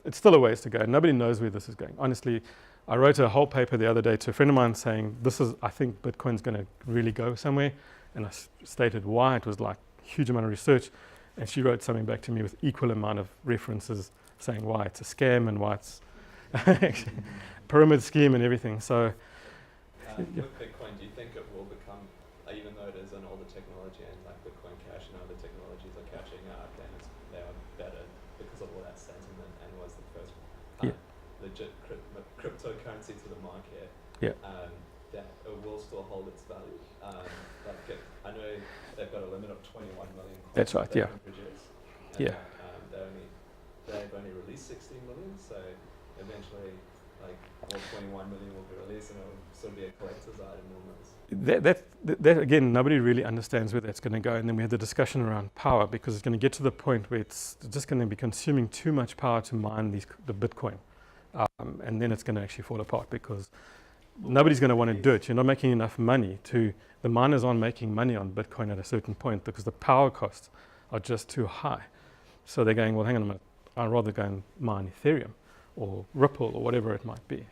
it's still a ways to go. Nobody knows where this is going. Honestly, I wrote a whole paper the other day to a friend of mine saying, I think Bitcoin's going to really go somewhere. And I stated why. It was like a huge amount of research. And she wrote something back to me with equal amount of references saying why it's a scam and why it's actually pyramid scheme and everything. So with Bitcoin, do you think it will become, even though it is an older technology and like Bitcoin Cash and other technologies are catching up and they are better because of all that sentiment and was the first legit cryptocurrency to the market, that it will still hold its value? I know they've got a limit of 21 million coins. That's right, they yeah. can produce. Yeah. They've only released 16 million, so eventually all 21 million will be released and it will sort of be a collector's item almost. That again, nobody really understands where that's going to go. And then we had the discussion around power because it's going to get to the point where it's just going to be consuming too much power to mine the Bitcoin. And then it's going to actually fall apart because nobody's going to want to do it. You're not making enough money the miners aren't making money on Bitcoin at a certain point because the power costs are just too high. So they're going, well, hang on a minute, I'd rather go and mine Theorem or Ripple or whatever it might be.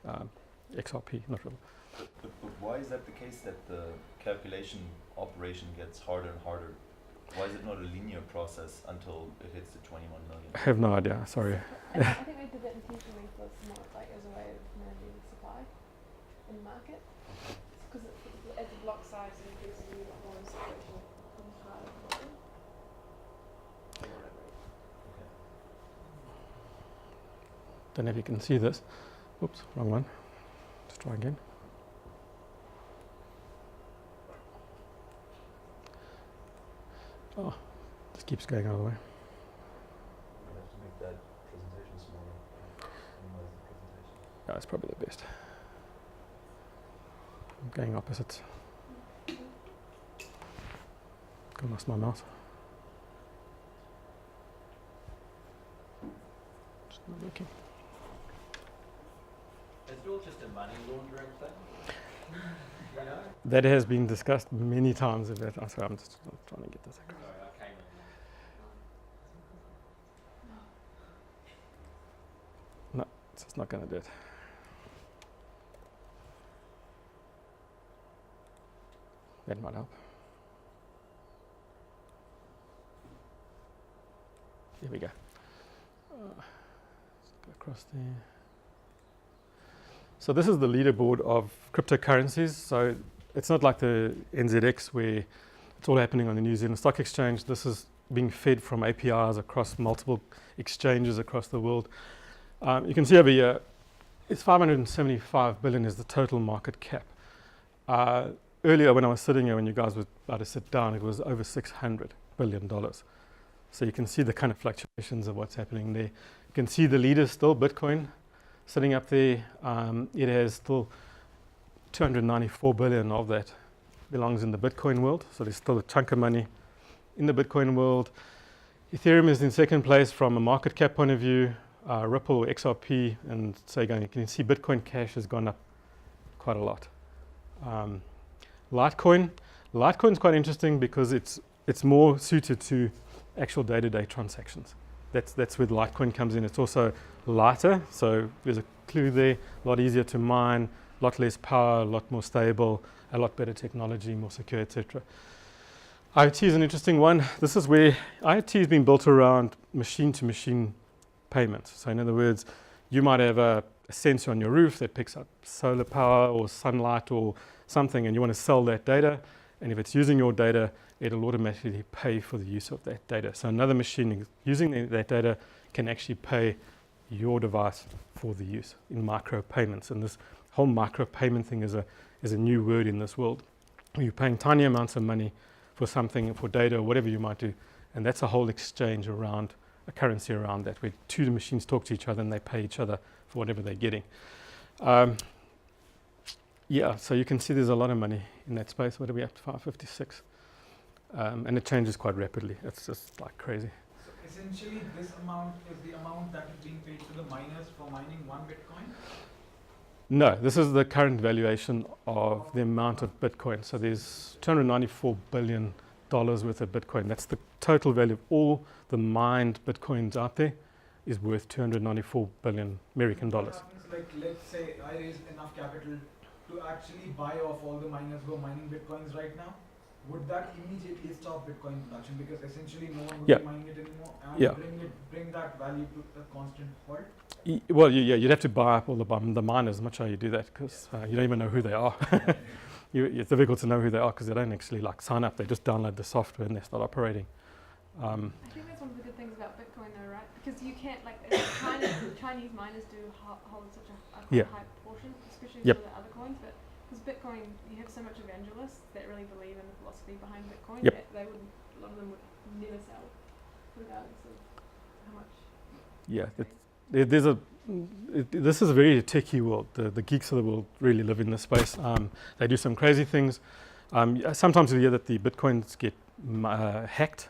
XRP, not Ripple. But why is that the case that the calculation operation gets harder and harder? Why is it not a linear process until it hits the 21 million? I have no idea, sorry. I think they did that intentionally for more as a way of managing supply in the market. Because as the block size increases, you get more situation becomes harder for them. Don't know if you can see this. Oops, wrong one. Let's try again. Oh, this keeps going all the way. You have to make that presentation smaller. Minimize the presentation. Yeah, it's probably the best. I'm going opposites. I lost my mouse. It's not working. Is it all just a money laundering thing? You know? That has been discussed many times. Sorry, I'm just trying to get this across. Sorry, I came in. No, it's just not going to do it. That might help. Here we go. Let's go across there. So this is the leaderboard of cryptocurrencies. So it's not like the NZX where it's all happening on the New Zealand Stock Exchange. This is being fed from APIs across multiple exchanges across the world. You can see over here, it's 575 billion is the total market cap. Earlier when I was sitting here, when you guys were about to sit down, it was over $600 billion. So you can see the kind of fluctuations of what's happening there. You can see the leaders still, Bitcoin, sitting up there. It has still 294 billion of that belongs in the Bitcoin world. So there's still a chunk of money in the Bitcoin world. Ethereum is in second place from a market cap point of view. Ripple, XRP, and so again, you can see Bitcoin Cash has gone up quite a lot. Litecoin's quite interesting because it's more suited to actual day-to-day transactions. That's where Litecoin comes in. It's also lighter, so there's a clue there. A lot easier to mine, a lot less power, a lot more stable, a lot better technology, more secure, etc. IoT is an interesting one. This is where IoT has been built around machine-to-machine payments. So in other words, you might have a sensor on your roof that picks up solar power or sunlight or something, and you want to sell that data. And if it's using your data, it'll automatically pay for the use of that data. So another machine using that data can actually pay your device for the use in micro payments. And this whole micro payment thing is a new word in this world. You're paying tiny amounts of money for something, for data, or whatever you might do. And that's a whole exchange around a currency around that, where two machines talk to each other and they pay each other for whatever they're getting. Yeah, so you can see there's a lot of money in that space. What are we up to? 556. And it changes quite rapidly. It's just like crazy. So essentially, this amount is the amount that is being paid to the miners for mining one Bitcoin? No, this is the current valuation of the amount of Bitcoin. So there's $294 billion worth of Bitcoin. That's the total value of all the mined Bitcoins out there is worth 294 billion American dollars. What happens, like, let's say I raise enough capital to actually buy off all the miners who are mining Bitcoins right now. Would that immediately stop Bitcoin production because essentially no one would be mining it anymore and bring that value to a constant halt? Well, you'd have to buy up all the miners. I'm not sure how you do that because you don't even know who they are. It's difficult to know who they are because they don't actually like sign up. They just download the software and they start operating. I think that's one of the good things about Bitcoin though, right? Because you can't, like, Chinese miners do hold such a high portion, especially for the other coins, but because Bitcoin, you have so much evangelists that really believe in the philosophy behind Bitcoin that a lot of them would never sell regardless of how much. Yeah, this is a very techie world. The geeks of the world really live in this space. They do some crazy things. Sometimes you hear that the Bitcoins get hacked,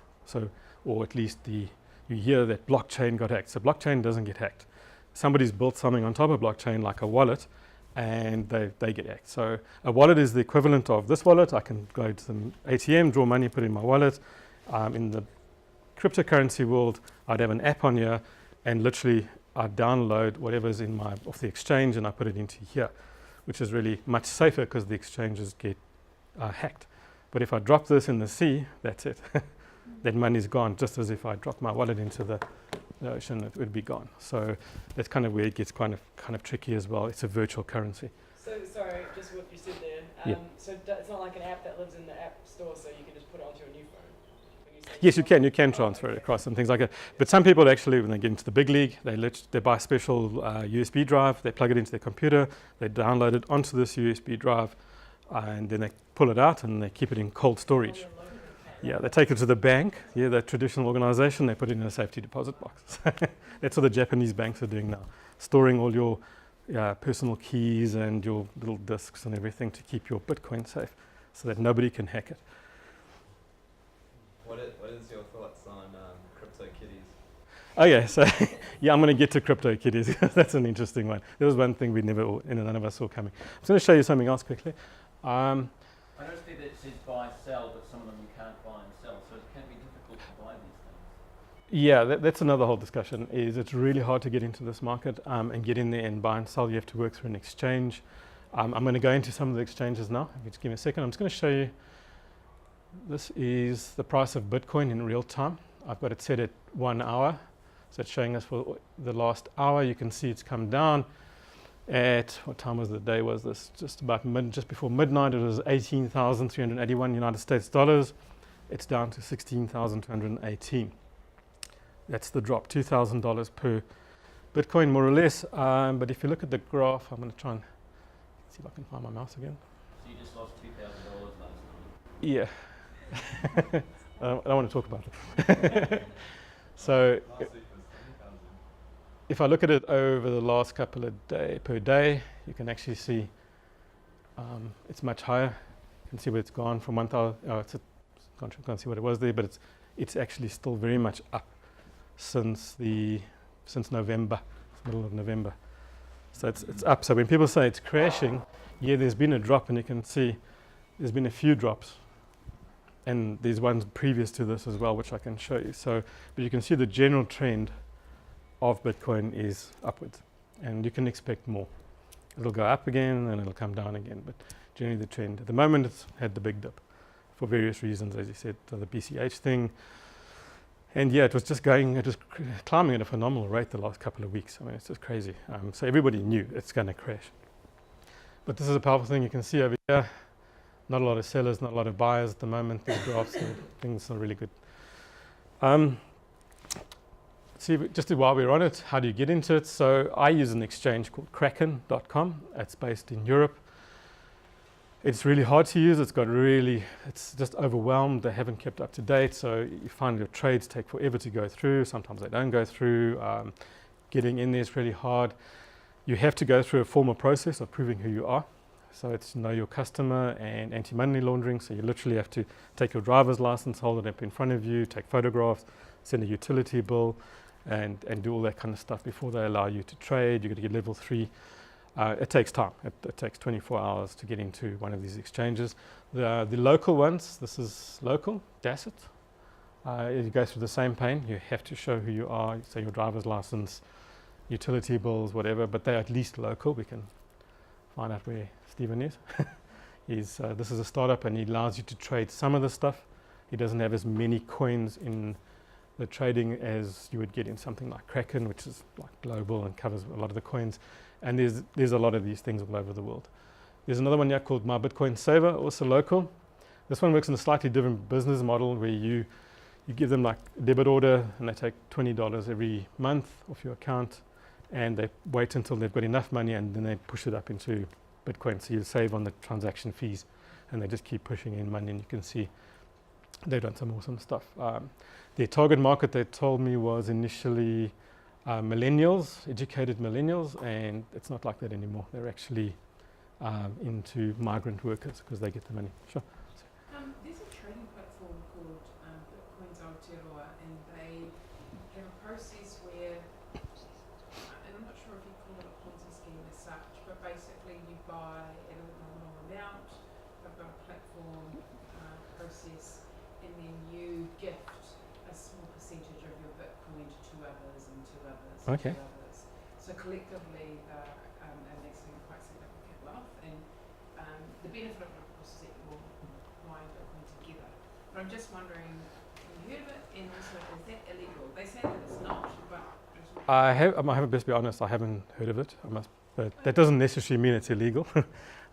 or at least you hear that blockchain got hacked. So blockchain doesn't get hacked. Somebody's built something on top of blockchain like a wallet, and they get hacked. So a wallet is the equivalent of this wallet. I can go to some ATM, draw money, put it in my wallet. In the cryptocurrency world, I'd have an app on here, and literally I download whatever's in off the exchange and I put it into here, which is really much safer because the exchanges get hacked. But if I drop this in the sea, that's it. That money's gone, just as if I drop my wallet into the ocean, it would be gone. So that's kind of where it gets kind of tricky as well. It's a virtual currency. So sorry, just what you said there. So it's not like an app that lives in the app store, so you can just put it onto your new phone. Yes, you can. You can transfer it across and things like that. But some people actually, when they get into the big league, they buy a special USB drive. They plug it into their computer. They download it onto this USB drive, and then they pull it out and they keep it in cold storage. Yeah, they take it to the bank. Yeah, the traditional organization. They put it in a safety deposit box. That's what the Japanese banks are doing now, storing all your personal keys and your little disks and everything to keep your Bitcoin safe, so that nobody can hack it. Oh yeah, so yeah, I'm going to get to crypto kitties. That's an interesting one. There was one thing none of us saw coming. I'm going to show you something else quickly. I noticed that it says buy, sell, but some of them you can't buy and sell, so it can be difficult to buy these things. Yeah, that's another whole discussion. Is it's really hard to get into this market and get in there and buy and sell. You have to work through an exchange. I'm going to go into some of the exchanges now. Just give me a second. I'm just going to show you. This is the price of Bitcoin in real time. I've got it set at 1 hour. So it's showing us for the last hour. You can see it's come down at, what time was the day was this? Just before midnight. It was 18,381 United States dollars. It's down to 16,218. That's the drop, $2,000 per Bitcoin, more or less. But if you look at the graph, I'm going to try and see if I can find my mouse again. So you just lost $2,000 last night? Yeah. I don't want to talk about it. So if I look at it over the last couple of per day, you can actually see it's much higher. You can see where it's gone from 1,000. Can't see what it was there, but it's actually still very much up since November, middle of November. So it's up. So when people say it's crashing, yeah, there's been a drop, and you can see there's been a few drops. And there's ones previous to this as well, which I can show you. So, but you can see the general trend of Bitcoin is upwards, and you can expect more. It'll go up again, and it'll come down again. But generally, the trend at the moment, it's had the big dip for various reasons, as you said, the PCH thing. And yeah, it was climbing at a phenomenal rate the last couple of weeks. I mean, it's just crazy. So everybody knew it's going to crash. But this is a powerful thing you can see over here. Not a lot of sellers, not a lot of buyers at the moment. These graphs, things are really good. Just while we're on it, how do you get into it? So I use an exchange called Kraken.com. It's based in Europe. It's really hard to use. It's just overwhelmed. They haven't kept up to date. So you find your trades take forever to go through. Sometimes they don't go through. Getting in there is really hard. You have to go through a formal process of proving who you are. So it's know your customer and anti-money laundering. So you literally have to take your driver's license, hold it up in front of you, take photographs, send a utility bill, and do all that kind of stuff before they allow you to trade. You've got to get level 3. It takes time. It takes 24 hours to get into one of these exchanges. The local ones, this is local, Dasset. You go through the same pain. You have to show who you are, say your driver's license, utility bills, whatever, but they're at least local. We can find out where Stephen is. This is a startup, and he allows you to trade some of the stuff. He doesn't have as many coins in the trading as you would get in something like Kraken, which is like global and covers a lot of the coins. And there's a lot of these things all over the world. There's another one here called My Bitcoin Saver, also local. This one works in a slightly different business model where you give them like a debit order, and they take $20 every month off your account, and they wait until they've got enough money, and then they push it up into Bitcoin. So you save on the transaction fees, and they just keep pushing in money, and you can see they've done some awesome stuff. Their target market, they told me, was initially millennials, educated millennials, and it's not like that anymore. They're actually into migrant workers because they get the money. Sure. There's a trading platform called Bitcoins Aotearoa, and they have a process where, and I'm not sure if you call it a Ponzi scheme as such, but basically you buy at a nominal amount, they've got a platform process, and then you gift a small percentage of your Bitcoin to others and to others and to others. So collectively, they're amassing quite significant wealth, and the benefit of it, of course, is that you're buying Bitcoin together. But I'm just wondering, have you heard of it, and also, is that illegal? They say that it's not, but I have to best be honest, I haven't heard of it. But that doesn't necessarily mean it's illegal.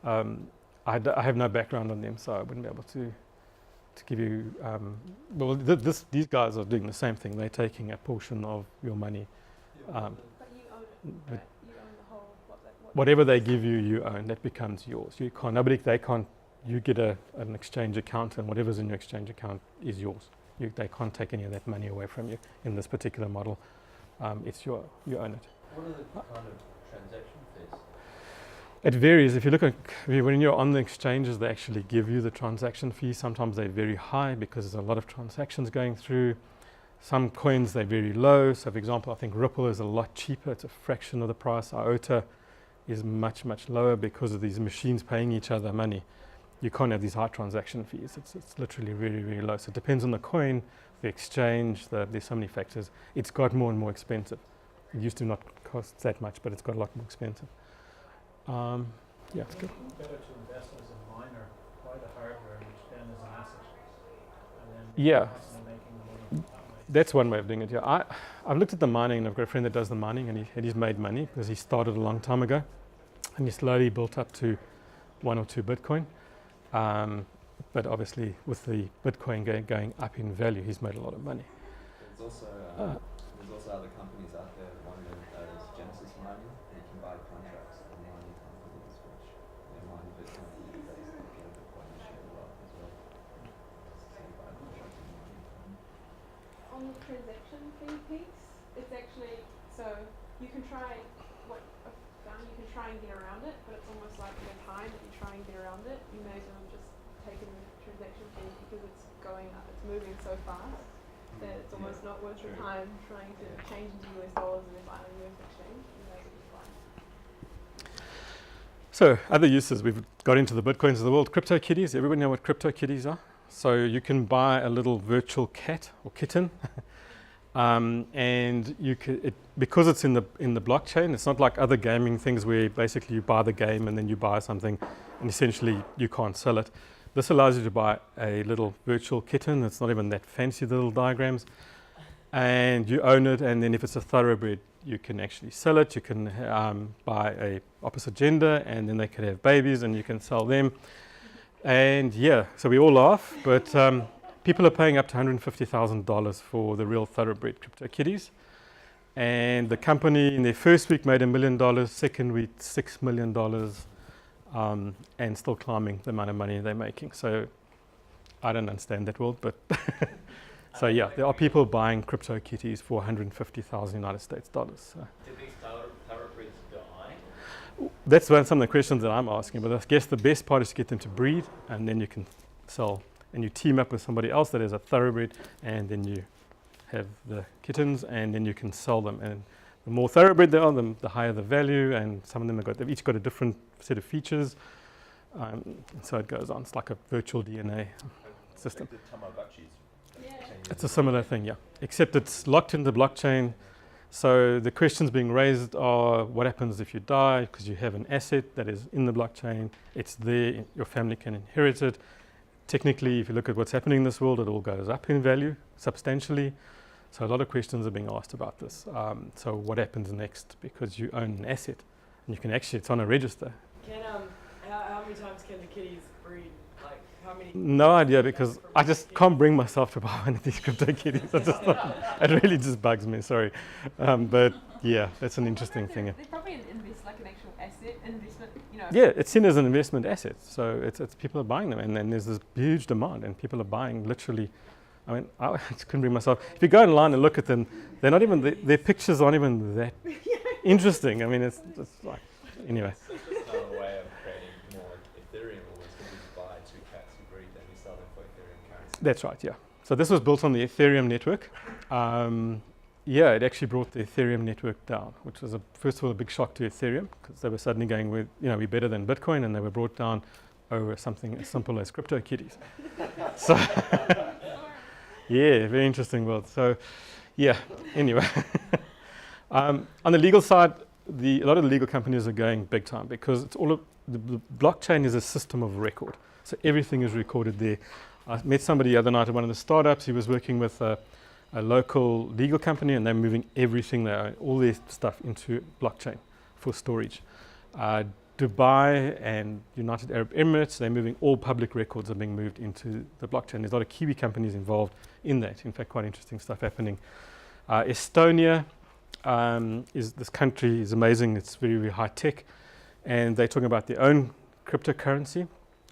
I have no background on them, so I wouldn't be able to give you. These guys are doing the same thing. They're taking a portion of your money. But you own it. But you own the whole. whatever they give you, you own. That becomes yours. You can't. They can't. You get an exchange account, and whatever's in your exchange account is yours. They can't take any of that money away from you in this particular model. It's you own it. What are the kind of transaction fees? It varies. If you look at when you're on the exchanges, they actually give you the transaction fee. Sometimes they're very high because there's a lot of transactions going through. Some coins, they're very low. So for example, I think Ripple is a lot cheaper. It's a fraction of the price. IOTA is much, much lower because of these machines paying each other money. You can't have these high transaction fees. It's literally very, very low. So it depends on the coin, the exchange, there's so many factors. It's got more and more expensive. It used to not cost that much, but it's got a lot more expensive. Yeah, it's good. Better to invest as a miner, buy the hardware, which then is an asset, and then Yeah. constantly making the money that way. That's one way of doing it, yeah. I've looked at the mining, and I've got a friend that does the mining, and he's made money because he started a long time ago, and he slowly built up to 1 or 2 Bitcoin. But obviously, with the Bitcoin going up in value, he's made a lot of money. There's also other companies out there. One of them is Genesis Mining. You can buy contracts from mining companies, which mine Bitcoin based on Bitcoin share a lot as well. So you buy contracts from mining. On the transaction fee piece, it's actually, so you can try, what I've found, you can try and get around it, but it's almost like the time that you try and get around it, you may as well just take a transaction fee because it's going up, it's moving so fast that it's almost not worth the time trying to change into US dollars and then buy on US exchange. You may as well just buy. So other uses, we've got into the Bitcoins of the world. Crypto kitties, everybody know what crypto kitties are? So you can buy a little virtual cat or kitten, and you can, because it's in the blockchain, it's not like other gaming things where basically you buy the game and then you buy something and essentially you can't sell it. This allows you to buy a little virtual kitten. It's not even that fancy, the little diagrams, and you own it, and then if it's a thoroughbred, you can actually sell it. You can buy a opposite gender, and then they can have babies and you can sell them. And yeah, so we all laugh, but people are paying up to $150,000 for the real thoroughbred crypto kitties. And the company in their first week made $1 million, second week $6 million, and still climbing the amount of money they're making. So I don't understand that world, but so yeah, there are people buying crypto kitties for $150,000 United States dollars. So. Do these thoroughbreds die? That's some of the questions that I'm asking, but I guess the best part is to get them to breed, and then you can sell, and you team up with somebody else that is a thoroughbred, and then you have the kittens, and then you can sell them. And the more thoroughbred they are, the higher the value, and some of them they've each got a different set of features. So it goes on. It's like a virtual DNA system. Like the Tamagotchis. Yeah. It's a similar thing, yeah. Except it's locked in the blockchain. So the questions being raised are what happens if you die, because you have an asset that is in the blockchain. It's there, your family can inherit it. Technically, if you look at what's happening in this world, it all goes up in value substantially. So a lot of questions are being asked about this. So what happens next? Because you own an asset, and you can actually, it's on a register. Can how many times can the kitties breed? Like how many? No idea, because I just can't bring myself to buy one of these crypto kitties. It really just bugs me. Sorry, but yeah, that's an interesting thing. They're probably like an actual asset investment. You know. Yeah, it's seen as an investment asset. So it's people are buying them, and then there's this huge demand, and people are buying literally. I mean, I just couldn't bring myself. If you go online and look at them, they're not even, their pictures aren't even that interesting. I mean, it's like, anyway. It's just another way of creating more Ethereum, almost, because you buy 2 cats who breed them, you sell them for Ethereum currency. That's right, yeah. So this was built on the Ethereum network. Yeah, it actually brought the Ethereum network down, which was, first of all, a big shock to Ethereum, because they were suddenly going with, we're better than Bitcoin, and they were brought down over something as simple as crypto kitties. So. Yeah, very interesting world. So, yeah, anyway. On the legal side, a lot of the legal companies are going big time, because it's all the blockchain is a system of record. So everything is recorded there. I met somebody the other night at one of the startups. He was working with a local legal company, and they're moving everything there, all their stuff into blockchain for storage. Dubai and United Arab Emirates, they're moving, all public records are being moved into the blockchain. There's a lot of Kiwi companies involved in that. In fact, quite interesting stuff happening. Estonia, this country is amazing. It's very, very high tech. And they're talking about their own cryptocurrency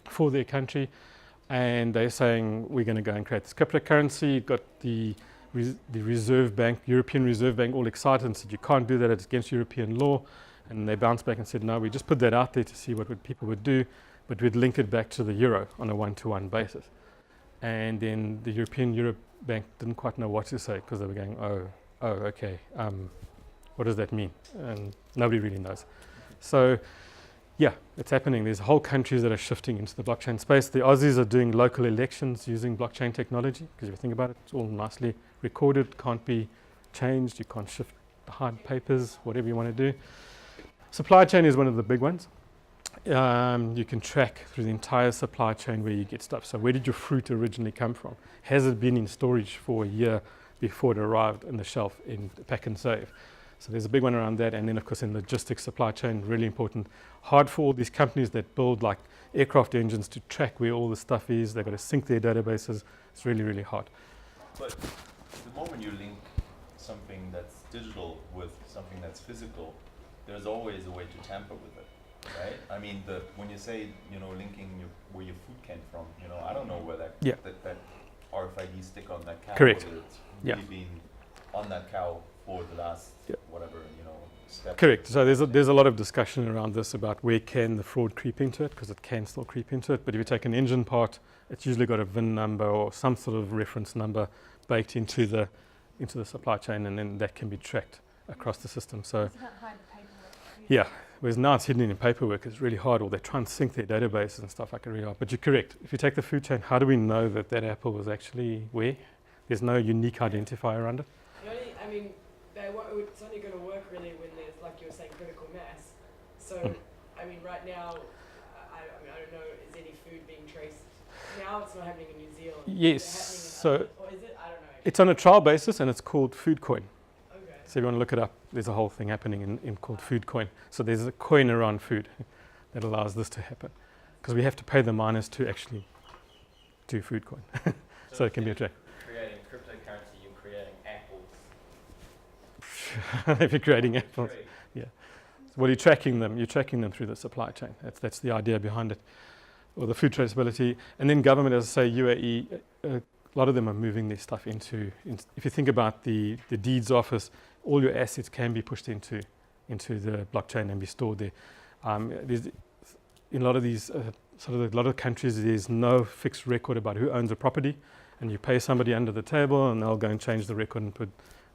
for their country. And they're saying, we're going to go and create this cryptocurrency. You've got the Reserve Bank, European Reserve Bank, all excited and said, you can't do that, it's against European law. And they bounced back and said, no, we just put that out there to see what people would do, but we'd link it back to the euro on a one-to-one basis. And then the European bank didn't quite know what to say because they were going, oh, okay, what does that mean? And nobody really knows. So, yeah, it's happening. There's whole countries that are shifting into the blockchain space. The Aussies are doing local elections using blockchain technology, because if you think about it, it's all nicely recorded, can't be changed, you can't shift, hide papers, whatever you want to do. Supply chain is one of the big ones. You can track through the entire supply chain where you get stuff. So where did your fruit originally come from? Has it been in storage for a year before it arrived on the shelf in pack and save? So there's a big one around that. And then, of course, in logistics, supply chain, really important. Hard for all these companies that build like aircraft engines to track where all the stuff is. They've got to sync their databases. It's really, really hard. But the moment you link something that's digital with something that's physical, there's always a way to tamper with it, right? I mean, when you say, linking where your food came from, I don't know where that RFID sticker on that cow, Correct. whether it's really been on that cow for the last whatever, step. Correct. So there's a lot of discussion around this about where can the fraud creep into it, because it can still creep into it. But if you take an engine part, it's usually got a VIN number or some sort of reference number baked into the supply chain, and then that can be tracked across the system. So you can't hide the paperwork. yeah, whereas now it's hidden in paperwork. It's really hard, or they try and sync their databases and stuff like it really hard. But you're correct. If you take the food chain, how do we know that apple was actually where? There's no unique identifier around it. It's only going to work really when there's, like you were saying, critical mass. So, right now, I don't know, is any food being traced? Now it's not happening in New Zealand. Yes. Or is it? I don't know. It's on a trial basis, and it's called FoodCoin. Okay. So if you want to look it up, there's a whole thing happening in called FoodCoin. So there's a coin around food that allows this to happen, because we have to pay the miners to actually do FoodCoin. So it can be a track. Creating cryptocurrency, you're creating apples. If you're creating apples, yeah. So well, you're tracking them through the supply chain. That's the idea behind it, or the food traceability. And then government, as I say, UAE, a lot of them are moving their stuff into. If you think about the deeds office, all your assets can be pushed into the blockchain and be stored there. In a lot of these a lot of countries, there's no fixed record about who owns a property, and you pay somebody under the table, and they'll go and change the record and put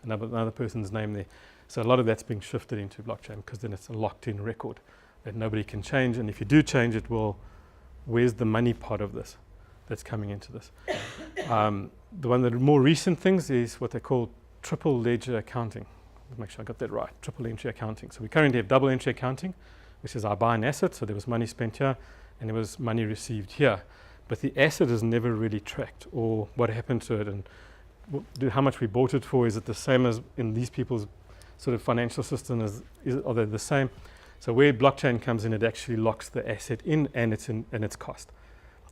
another person's name there. So a lot of that's being shifted into blockchain, because then it's a locked-in record that nobody can change. And if you do change it, where's the money part of this that's coming into this? The one of the more recent things is what they call triple ledger accounting. Let's make sure I got that right. Triple entry accounting. So we currently have double entry accounting, which is I buy an asset, so there was money spent here and there was money received here. But the asset is never really tracked, or what happened to it, and how much we bought it for. Is it the same as in these people's sort of financial system? Are they the same? So where blockchain comes in, it actually locks the asset in and its cost.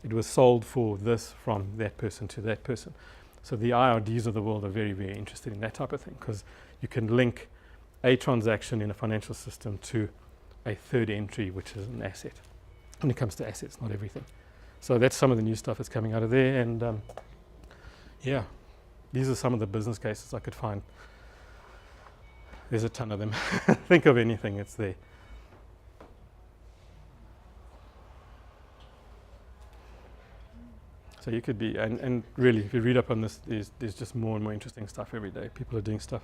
It was sold for this from that person to that person. So the IRDs of the world are very, very interested in that type of thing, because you can link a transaction in a financial system to a third entry, which is an asset. When it comes to assets, not everything. So that's some of the new stuff that's coming out of there. And these are some of the business cases I could find. There's a ton of them. Think of anything, it's there. So you could be, and really, if you read up on this, there's just more and more interesting stuff every day. People are doing stuff.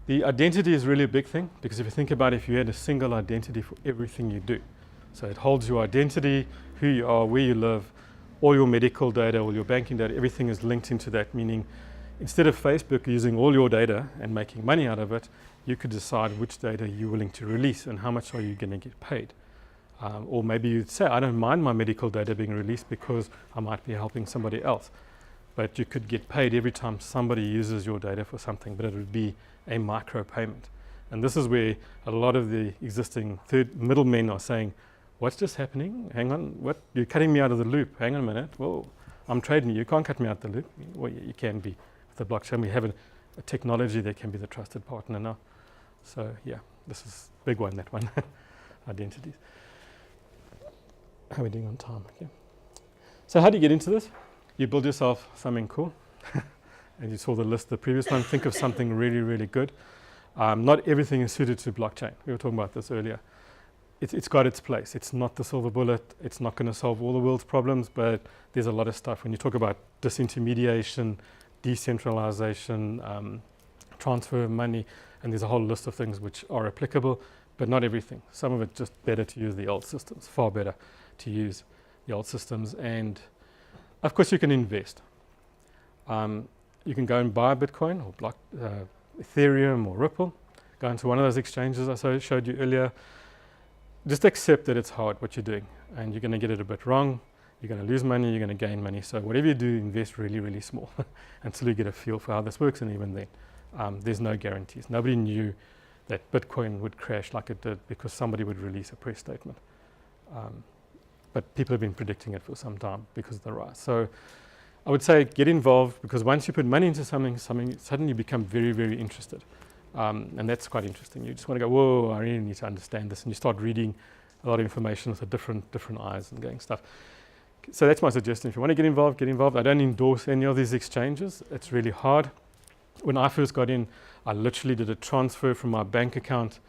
The identity is really a big thing, because if you think about it, if you had a single identity for everything you do, so it holds your identity, who you are, where you live, all your medical data, all your banking data, everything is linked into that, meaning instead of Facebook using all your data and making money out of it, you could decide which data you're willing to release and how much are you going to get paid. Or maybe you'd say, I don't mind my medical data being released because I might be helping somebody else. But you could get paid every time somebody uses your data for something, but it would be a micro payment. And this is where a lot of the existing middlemen are saying, what's just happening? Hang on, what? You're cutting me out of the loop. Hang on a minute. Whoa, I'm trading you. You can't cut me out of the loop. Well, you can be. With the blockchain, we have a technology that can be the trusted partner now. So yeah, this is a big one, that one. Identities. How are we doing on time? Okay. So how do you get into this? You build yourself something cool. And you saw the list, the previous one. Think of something really, really good. Not everything is suited to blockchain. We were talking about this earlier. it's got its place. It's not the silver bullet. It's not going to solve all the world's problems, but there's a lot of stuff. When you talk about disintermediation, decentralization, transfer of money, and there's a whole list of things which are applicable, but not everything. Some of it just better to use the old systems, far better to use the old systems. And of course you can invest. You can go and buy Bitcoin or Ethereum or Ripple, go into one of those exchanges I showed you earlier. Just accept that it's hard what you're doing, and you're going to get it a bit wrong. You're going to lose money, you're going to gain money. So whatever you do, invest really, really small until you get a feel for how this works. And even then, there's no guarantees. Nobody knew that Bitcoin would crash like it did because somebody would release a press statement. But people have been predicting it for some time because of the rise. So I would say get involved, because once you put money into something suddenly you become very, very interested. And that's quite interesting. You just want to go, whoa, I really need to understand this. And you start reading a lot of information with different eyes and going stuff. So that's my suggestion. If you want to get involved, get involved. I don't endorse any of these exchanges. It's really hard. When I first got in, I literally did a transfer from my bank account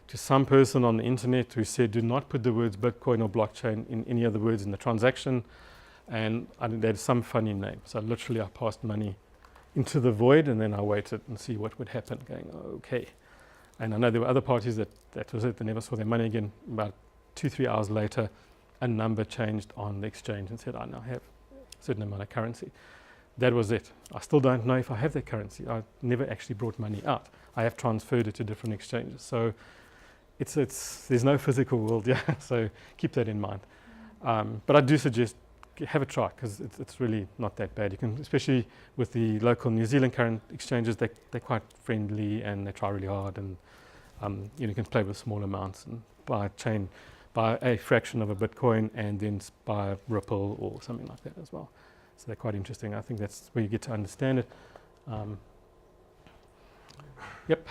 to some person on the internet who said, do not put the words Bitcoin or blockchain in any of the words in the transaction. And they had some funny name. So literally I passed money into the void, and then I waited and see what would happen, going, okay. And I know there were other parties that was it. They never saw their money again. About 2-3 hours later, a number changed on the exchange and said, I now have a certain amount of currency. That was it. I still don't know if I have that currency. I never actually brought money out. I have transferred it to different exchanges. So there's no physical world, yeah. So keep that in mind. But I do suggest have a try, because it's really not that bad. You can, especially with the local New Zealand current exchanges, they're quite friendly and they try really hard, and you can play with small amounts and buy a fraction of a Bitcoin and then buy Ripple or something like that as well. So they're quite interesting. I think that's where you get to understand it. Yep,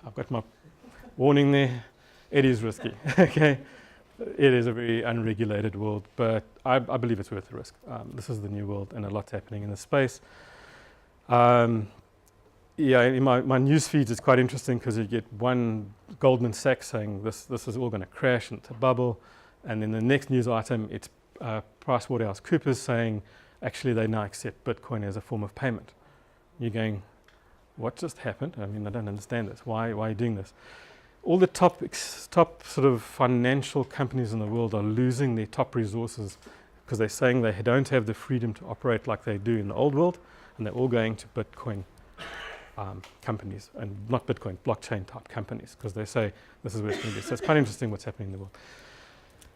I've got my warning there. It is risky. Okay. It is a very unregulated world, but I believe it's worth the risk. This is the new world, and a lot's happening in the space. Yeah, in my news feeds, it's quite interesting because you get one Goldman Sachs saying this is all going to crash and it's a bubble, and then the next news item, it's PricewaterhouseCoopers saying actually they now accept Bitcoin as a form of payment. You're going, what just happened? I mean, I don't understand this. Why are you doing this? All the top sort of financial companies in the world are losing their top resources because they're saying they don't have the freedom to operate like they do in the old world, and they're all going to Bitcoin companies, and not Bitcoin, blockchain type companies, because they say this is where it's going to be. So it's quite interesting what's happening in the world.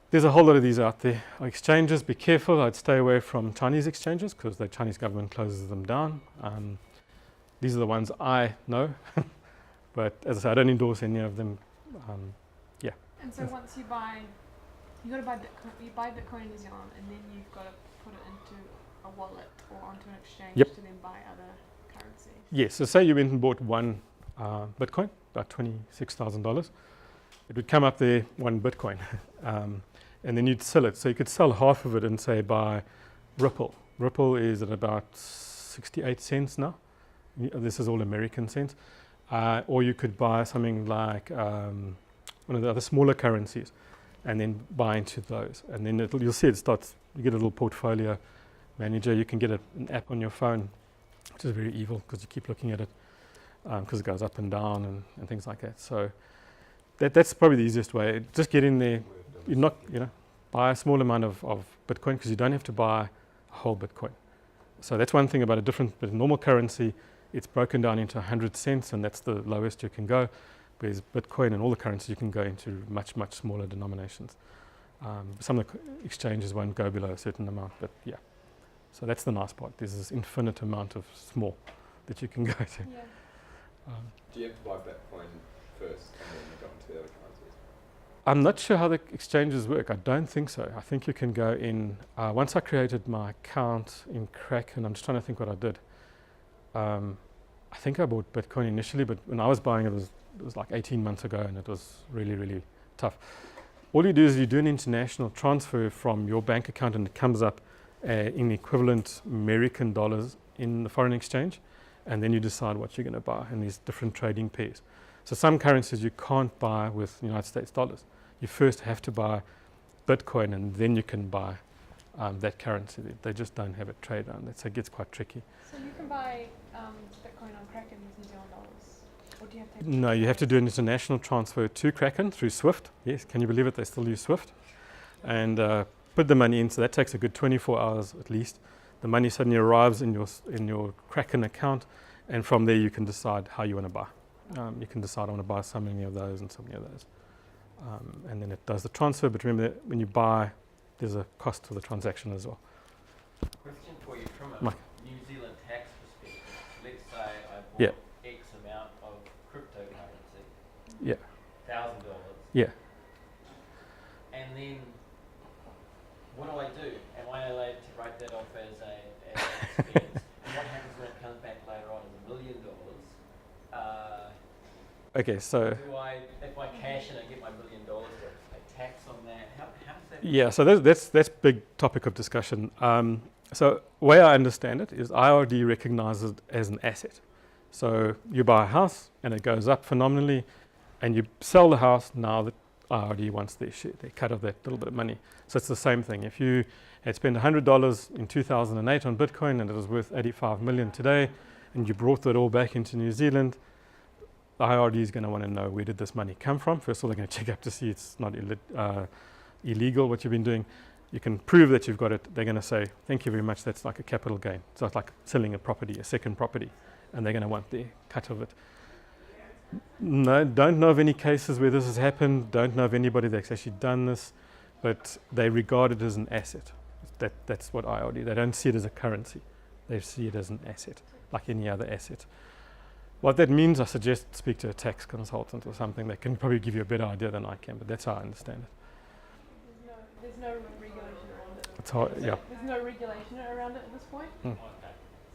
There's a whole lot of these out there. Exchanges, be careful. I'd stay away from Chinese exchanges because the Chinese government closes them down. These are the ones I know. But as I say, I don't endorse any of them. Yeah. And so once you buy Bitcoin, you buy Bitcoin in New Zealand, and then you've got to put it into a wallet or onto an exchange to then buy other currencies. Yes. So say you went and bought one Bitcoin, about $26,000. It would come up there, one Bitcoin, and then you'd sell it. So you could sell half of it and say buy Ripple. Ripple is at about 68 cents now. This is all American cents. Or you could buy something like one of the other smaller currencies and then buy into those. And then you'll see it starts, you get a little portfolio manager. You can get an app on your phone, which is very evil because you keep looking at it because it goes up and down and things like that. So that's probably the easiest way. Just get in there. Buy a small amount of Bitcoin, because you don't have to buy a whole Bitcoin. So that's one thing about a normal currency. It's broken down into 100 cents, and that's the lowest you can go. Whereas Bitcoin and all the currencies, you can go into much, much smaller denominations. Some of the exchanges won't go below a certain amount, but yeah. So that's the nice part. There's this infinite amount of small that you can go to. Yeah. Do you have to buy Bitcoin first and then you go into the other currencies? I'm not sure how the exchanges work. I don't think so. I think you can go in. Once I created my account in Kraken, I'm just trying to think what I did. I think I bought Bitcoin initially, but when I was buying it was like 18 months ago, and it was really, really tough. All you do is you do an international transfer from your bank account, and it comes up in equivalent American dollars in the foreign exchange, and then you decide what you're going to buy in these different trading pairs. So some currencies you can't buy with United States dollars. You first have to buy Bitcoin, and then you can buy that currency. They just don't have it trade on that, so it gets quite tricky. So you can buy Bitcoin on Kraken with New Zealand dollars, or do you have to? No, you have to do an international transfer to Kraken through Swift. Yes, can you believe it? They still use Swift, and put the money in. So that takes a good 24 hours at least. The money suddenly arrives in your Kraken account, and from there you can decide how you want to buy. You can decide I want to buy so many of those and so many of those, and then it does the transfer. But remember, when you buy, there's a cost to the transaction as well. Question for you from a Mike. New Zealand tax perspective. Let's say I bought Yeah. X amount of cryptocurrency, Yeah, $1,000, yeah. and then what do I do? Am I allowed to write that off as an expense? And what happens when it comes back later on as $1 million? Okay, so Do I, if I cash in and get my $1 million, do I pay tax on that? How does that? yeah, so that's big topic of discussion. So the way I understand it is IRD recognizes it as an asset. So you buy a house and it goes up phenomenally, and you sell the house, now the IRD wants their share, their cut of that little bit of money. So it's the same thing. If you had spent $100 in 2008 on Bitcoin and it was worth 85 million today, and you brought that all back into New Zealand, the IRD is going to want to know, where did this money come from? First of all, they're going to check up to see it's not illegal what you've been doing. You can prove that you've got it. They're going to say, thank you very much, that's like a capital gain. So it's like selling a property, a second property, and they're going to want their cut of it. No, don't know of any cases where this has happened, don't know of anybody that's actually done this, but they regard it as an asset. That's what IRD, they don't see it as a currency. They see it as an asset, like any other asset. What that means, I suggest speak to a tax consultant or something. They can probably give you a better idea than I can, but that's how I understand it. There's no regulation around it. It's hard, yeah. There's no regulation around it at this point. Mm. Okay.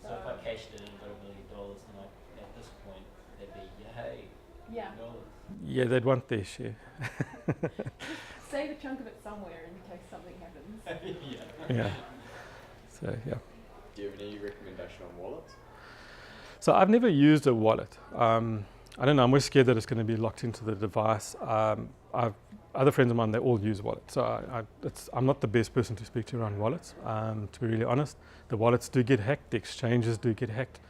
So if I cashed it in and got $1 million, then at this point, they'd be, hey, Yeah. dollars. Yeah, they'd want their share. Save a chunk of it somewhere in case something happens. Yeah. Yeah. So, yeah. Do you have any recommendation on wallets? So I've never used a wallet. I don't know, I'm always scared that it's going to be locked into the device. Other friends of mine, they all use wallets. So I'm not the best person to speak to around wallets, to be really honest. The wallets do get hacked, the exchanges do get hacked.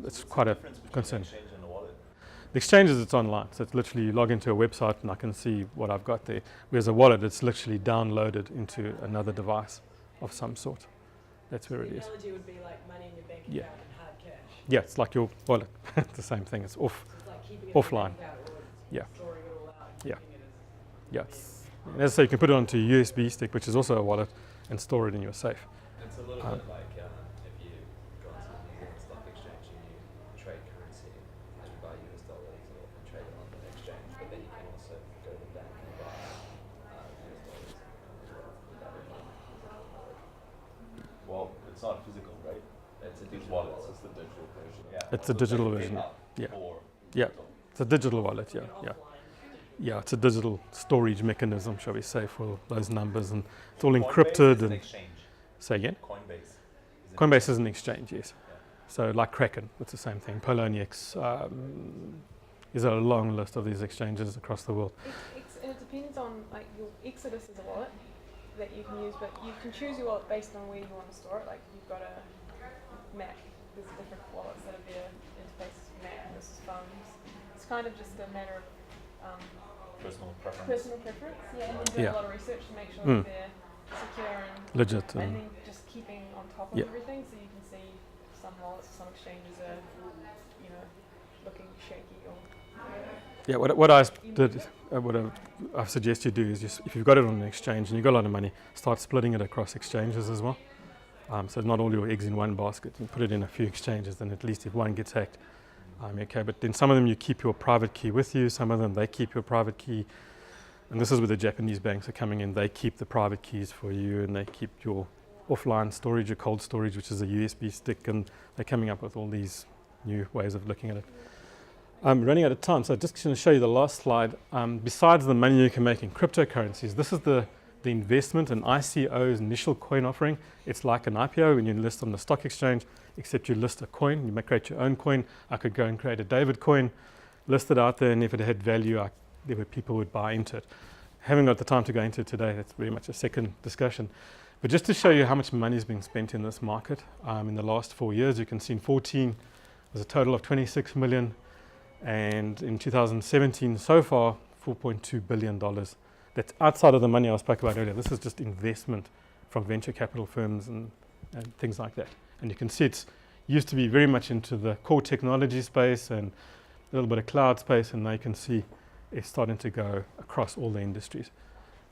It's quite a concern. Exchange and a wallet. The exchanges, it's online. So it's literally, you log into a website and I can see what I've got there. Whereas a wallet, it's literally downloaded into another device of some sort. That's where it The is. analogy would be like money in your bank Yeah. account and hard cash. Yeah, it's like your wallet. It's the same thing. It's off. So it's like keeping it Offline. in your bank account or it's Yeah. storing it all out and Yeah. keeping it as Yeah. And as I say, you can put it onto a USB stick, which is also a wallet, and store it in your safe. It's a little bit like if you go onto the New Zealand Stock Exchange and you trade currency and you buy US dollars or trade it on the exchange, but then you can also go to the bank and buy US dollars as well without any wallet. Well, it's not physical, right? It's a These digital wallets. wallet. It's the digital version. Yeah. It's a digital Pay version. up Yeah. for Yeah. digital. It's a digital wallet, yeah, an yeah. offline Yeah, it's a digital storage mechanism, shall we say, for those numbers, and it's all Coinbase encrypted. is an And exchange. say again, Coinbase. Is Coinbase is an exchange, yes. Yeah. So like Kraken, it's the same thing. Poloniex, there's a long list of these exchanges across the world. And it depends on, like, your Exodus is a wallet that you can use, but you can choose your wallet based on where you want to store it. Like, you've got a Mac, there's different wallets that are there, interface Mac versus phones. It's kind of just a matter of Personal preference. personal preference, yeah, and then doing Yeah. a lot of research to make sure Mm. that they're secure and Legit. and then just keeping on top of Yeah. everything, so you can see some wallets, some exchanges are, looking shaky or. Yeah, what I did, what I suggest you do is just, if you've got it on an exchange and you've got a lot of money, start splitting it across exchanges as well. So not all your eggs in one basket. You put it in a few exchanges, then at least if one gets hacked, okay. But then some of them you keep your private key with you. Some of them they keep your private key, and this is where the Japanese banks are coming in. They keep the private keys for you, and they keep your offline storage, your cold storage, which is a USB stick, and they're coming up with all these new ways of looking at it. I'm running out of time, so I'm just going to show you the last slide. Besides the money you can make in cryptocurrencies, this is the investment and ICO's initial coin offering. It's like an IPO when you list on the stock exchange, except you list a coin. You may create your own coin. I could go and create a David coin, list it out there, and if it had value, there were people who would buy into it. haven't got the time to go into it today. That's very much a second discussion. But just to show you how much money is being spent in this market, in the last 4 years, you can see in 14 there's a total of 26 million, and in 2017 so far, $4.2 billion. That's outside of the money I spoke about earlier. This is just investment from venture capital firms and things like that. And you can see it's used to be very much into the core technology space and a little bit of cloud space, and now you can see it's starting to go across all the industries.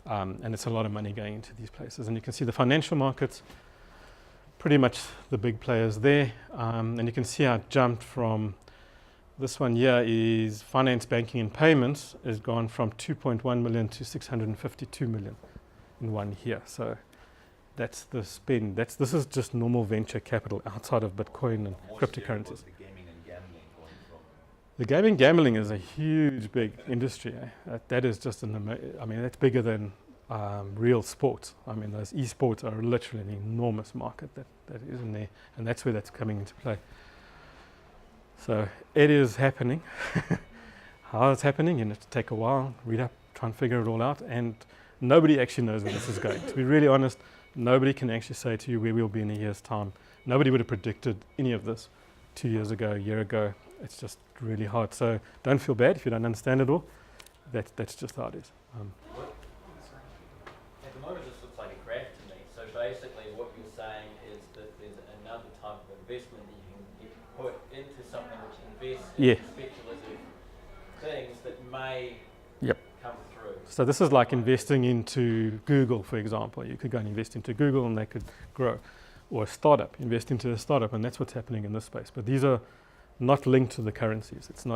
And it's a lot of money going into these places. And you can see the financial markets, pretty much the big players there. And you can see how it jumped from, this one here is finance, banking and payments, has gone from 2.1 million to 652 million in 1 year. So that's the spend. This is just normal venture capital outside of Bitcoin and cryptocurrencies. The gaming gambling is a huge, big industry. That is just that's bigger than real sports. I mean, those esports are literally an enormous market that is in there, and that's where that's coming into play. So it is happening. How it's happening, you have to take a while, read up, try and figure it all out, and nobody actually knows where this is going. To be really honest, nobody can actually say to you where we'll be in a year's time. Nobody would have predicted any of this 2 years ago, a year ago. It's just really hard. So don't feel bad if you don't understand it all. That's just how it is. At the moment, this looks like a graph to me. So basically, what you're saying is that there's another type of investment that you can put into something which invests in speculative things that may come through. So this is like investing into Google, for example. You could go and invest into Google and they could grow. Or a startup, invest into a startup, and that's what's happening in this space. But these are not linked to the currencies. It's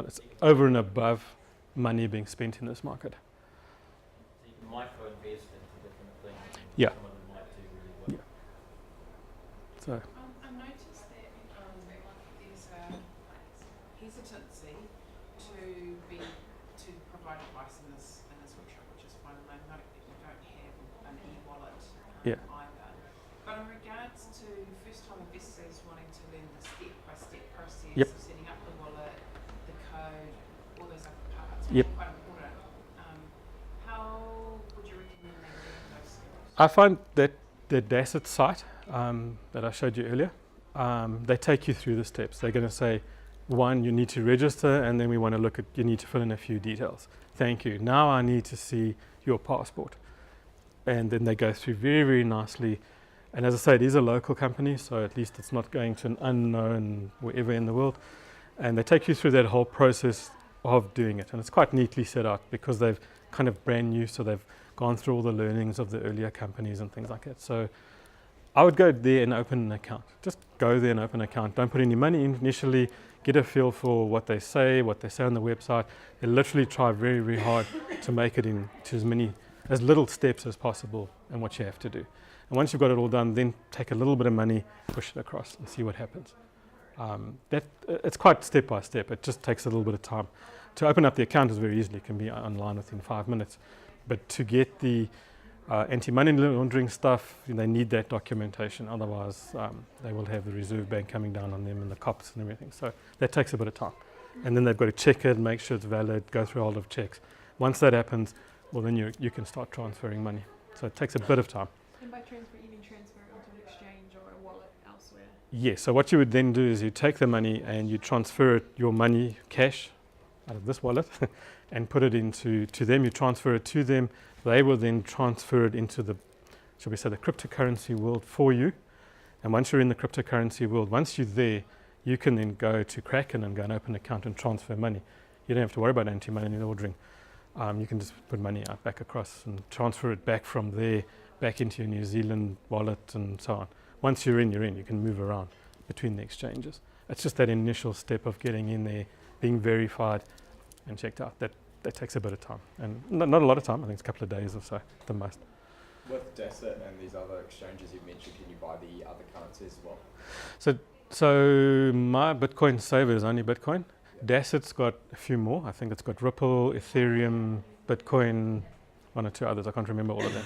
over and above money being spent in this market. So you can micro-invest into different things. Yeah. Some of them might do really well. Yeah. So. I noticed that there's a hesitancy to provide advice in this workshop, which is fine. I note that you don't have an e-wallet either. But in regards to first-time investors wanting to learn the step-by-step process of setting up the wallet, the code, all those other parts, which are quite important, how would you recommend they learn those skills? I find that the Dasset site that I showed you earlier, they take you through the steps. They're going to say, 1, you need to register, and then we want to look at, you need to fill in a few details. Thank you. Now I need to see your passport. And then they go through very, very nicely. And as I say, it is a local company, so at least it's not going to an unknown wherever in the world. And they take you through that whole process of doing it. And it's quite neatly set out because they've kind of brand new, so they've gone through all the learnings of the earlier companies and things like that. So I would go there and open an account. Just go there and open an account. Don't put any money in initially. Get a feel for what they say on the website. They literally try very, very hard to make it into as little steps as possible and what you have to do. And once you've got it all done, then take a little bit of money, push it across and see what happens. It's quite step by step. It just takes a little bit of time. To open up the account is very easy. It can be online within 5 minutes. But to get the anti-money laundering stuff, they need that documentation. Otherwise, they will have the Reserve Bank coming down on them and the cops and everything. So that takes a bit of time. And then they've got to check it, make sure it's valid, go through all of checks. Once that happens, well, then you can start transferring money. So it takes a bit of time. And by transfer, you mean transfer it onto an exchange or a wallet elsewhere? Yes, so what you would then do is you take the money and you transfer your money, cash, out of this wallet and put it into them. You transfer it to them. They will then transfer it into the cryptocurrency world for you. And once you're in the cryptocurrency world, once you're there, you can then go to Kraken and go and open an account and transfer money. You don't have to worry about anti-money laundering. You can just put money out back across and transfer it back from there, back into your New Zealand wallet and so on. Once you're in, you can move around between the exchanges. It's just that initial step of getting in there, being verified and checked out. That takes a bit of time. And not a lot of time, I think it's a couple of days or so, at the most. With Dasset and these other exchanges you've mentioned, can you buy the other currencies as well? So my Bitcoin saver is only Bitcoin. Dasset's got a few more. I think it's got Ripple, Ethereum, Bitcoin, 1 or 2 others. I can't remember all of them.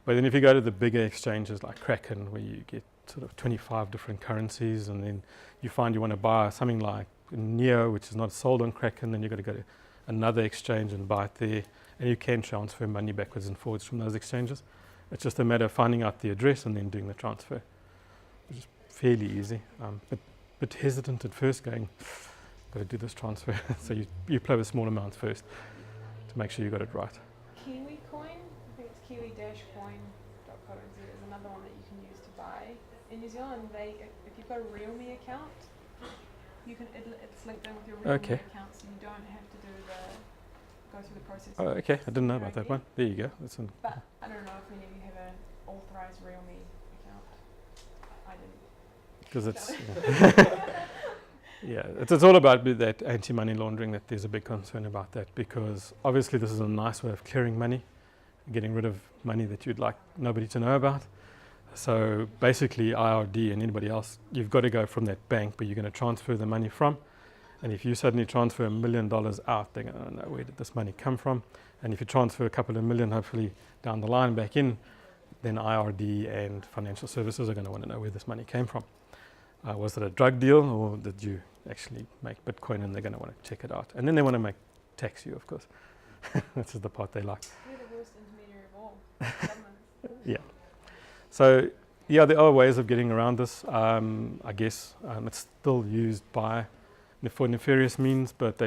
But then if you go to the bigger exchanges like Kraken, where you get sort of 25 different currencies, and then you find you want to buy something like Neo, which is not sold on Kraken, then you've got to go to another exchange and buy it there. and you can transfer money backwards and forwards from those exchanges. It's just a matter of finding out the address and then doing the transfer, which is fairly easy, but hesitant at first, going, got to do this transfer. So you play with small amounts first to make sure you got it right. Kiwi coin, I think it's kiwi-coin.co.nz is another one that you can use to buy. In New Zealand, if you've got a RealMe account, you can it's linked in with your RealMe account, so you don't have to go through the process. Oh, okay. I didn't know about that one. There you go. But I don't know if many of you have an authorized RealMe account. I didn't. Because it's all about that anti-money laundering, that there's a big concern about that, because obviously this is a nice way of clearing money, getting rid of money that you'd like nobody to know about. So basically IRD and anybody else, you've got to go from that bank where you're going to transfer the money from. And if you suddenly transfer $1 million out, they're going to know, where did this money come from? And if you transfer a couple of million, hopefully down the line back in, then IRD and financial services are going to want to know where this money came from. Was it a drug deal, or did you actually make Bitcoin? And they're going to want to check it out. And then they want to tax you, of course. This is the part they like. We're the worst intermediary of all. Governments. Yeah. So, yeah, there are ways of getting around this. I guess it's still used for nefarious means, but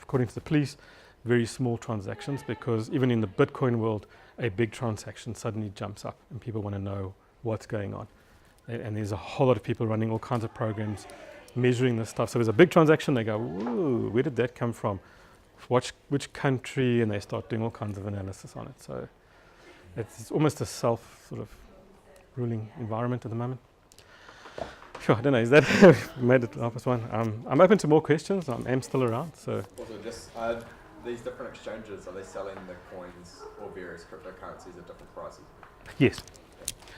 according to the police, very small transactions, because even in the Bitcoin world, a big transaction suddenly jumps up and people want to know what's going on. And there's a whole lot of people running all kinds of programs measuring this stuff. So there's a big transaction, they go, ooh, where did that come from? Which country? And they start doing all kinds of analysis on it. So it's almost a self-ruling environment at the moment. Sure, I don't know, is that we made it half past one? I'm open to more questions. I'm still around. So also, just these different exchanges, are they selling the coins or various cryptocurrencies at different prices? Yes.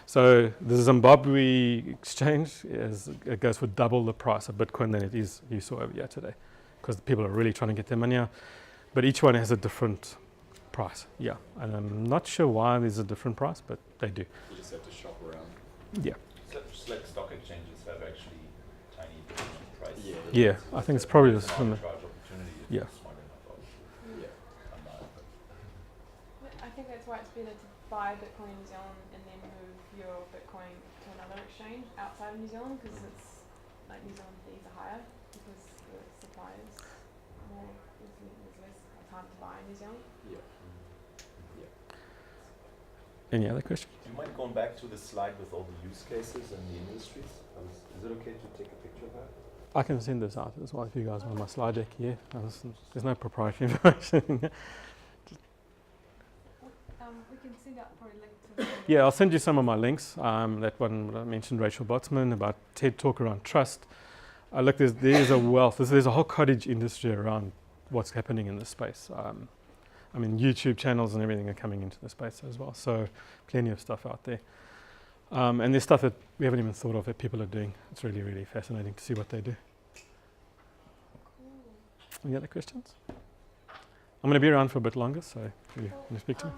So the Zimbabwe exchange it goes for double the price of Bitcoin than it is you saw over here today, because people are really trying to get their money out. But each one has a different price. Yeah, and I'm not sure why there's a different price, but they do. You just have to shop around. Yeah. So just like stock exchanges have actually tiny different prices. Yeah, I think it's probably just similar. Yeah. I think that's why it's better to buy Bitcoin in New Zealand and then move your Bitcoin to another exchange outside of New Zealand, because it's like New Zealand fees are higher because the supply is more, there's less time to buy in New Zealand. Yeah. Any other questions? Do you mind going back to the slide with all the use cases and the industries? Is it okay to take a picture of that? I can send this out as well if you guys want my slide deck here. There's no proprietary information. We can send out probably link to Yeah, I'll send you some of my links. That one I mentioned, Rachel Bosman, about TED Talk around trust. Look, there's a wealth. There's a whole cottage industry around what's happening in this space. I mean, YouTube channels and everything are coming into the space as well. So plenty of stuff out there. And there's stuff that we haven't even thought of that people are doing. It's really, really fascinating to see what they do. Any other questions? I'm going to be around for a bit longer, so if you want to speak to me.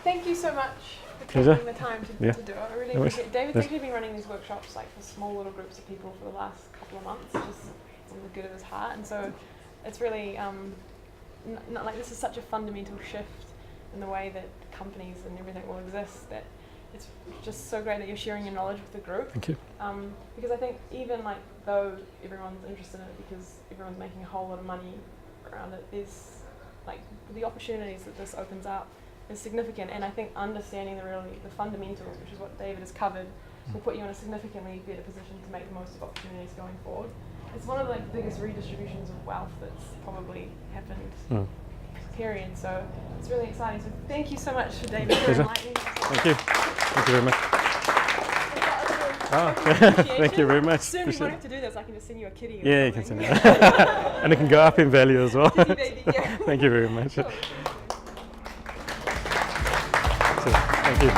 Thank you so much for Pleasure. taking the time to do it. I really No worries. appreciate it. David's Yes. actually been running these workshops like for small little groups of people for the last couple of months, just from the good of his heart. And so it's really, not like this is such a fundamental shift in the way that companies and everything will exist, that it's just so great that you're sharing your knowledge with the group. Thank you. Because I think even like though everyone's interested in it because everyone's making a whole lot of money around it, there's like the opportunities that this opens up is significant, and I think understanding the fundamentals, which is what David has covered, will put you in a significantly better position to make the most of opportunities going forward. It's one of the biggest redistributions of wealth that's probably happened period, so it's really exciting. So thank you so much for David for enlightening us. Thank you. Thank you very much. Thank you very much. Soon we won't have to do this, I can just send you a kitty. Yeah, you can send it. And it can go up in value as well. Kitty baby, yeah. Thank you very much. Sure. Thank you.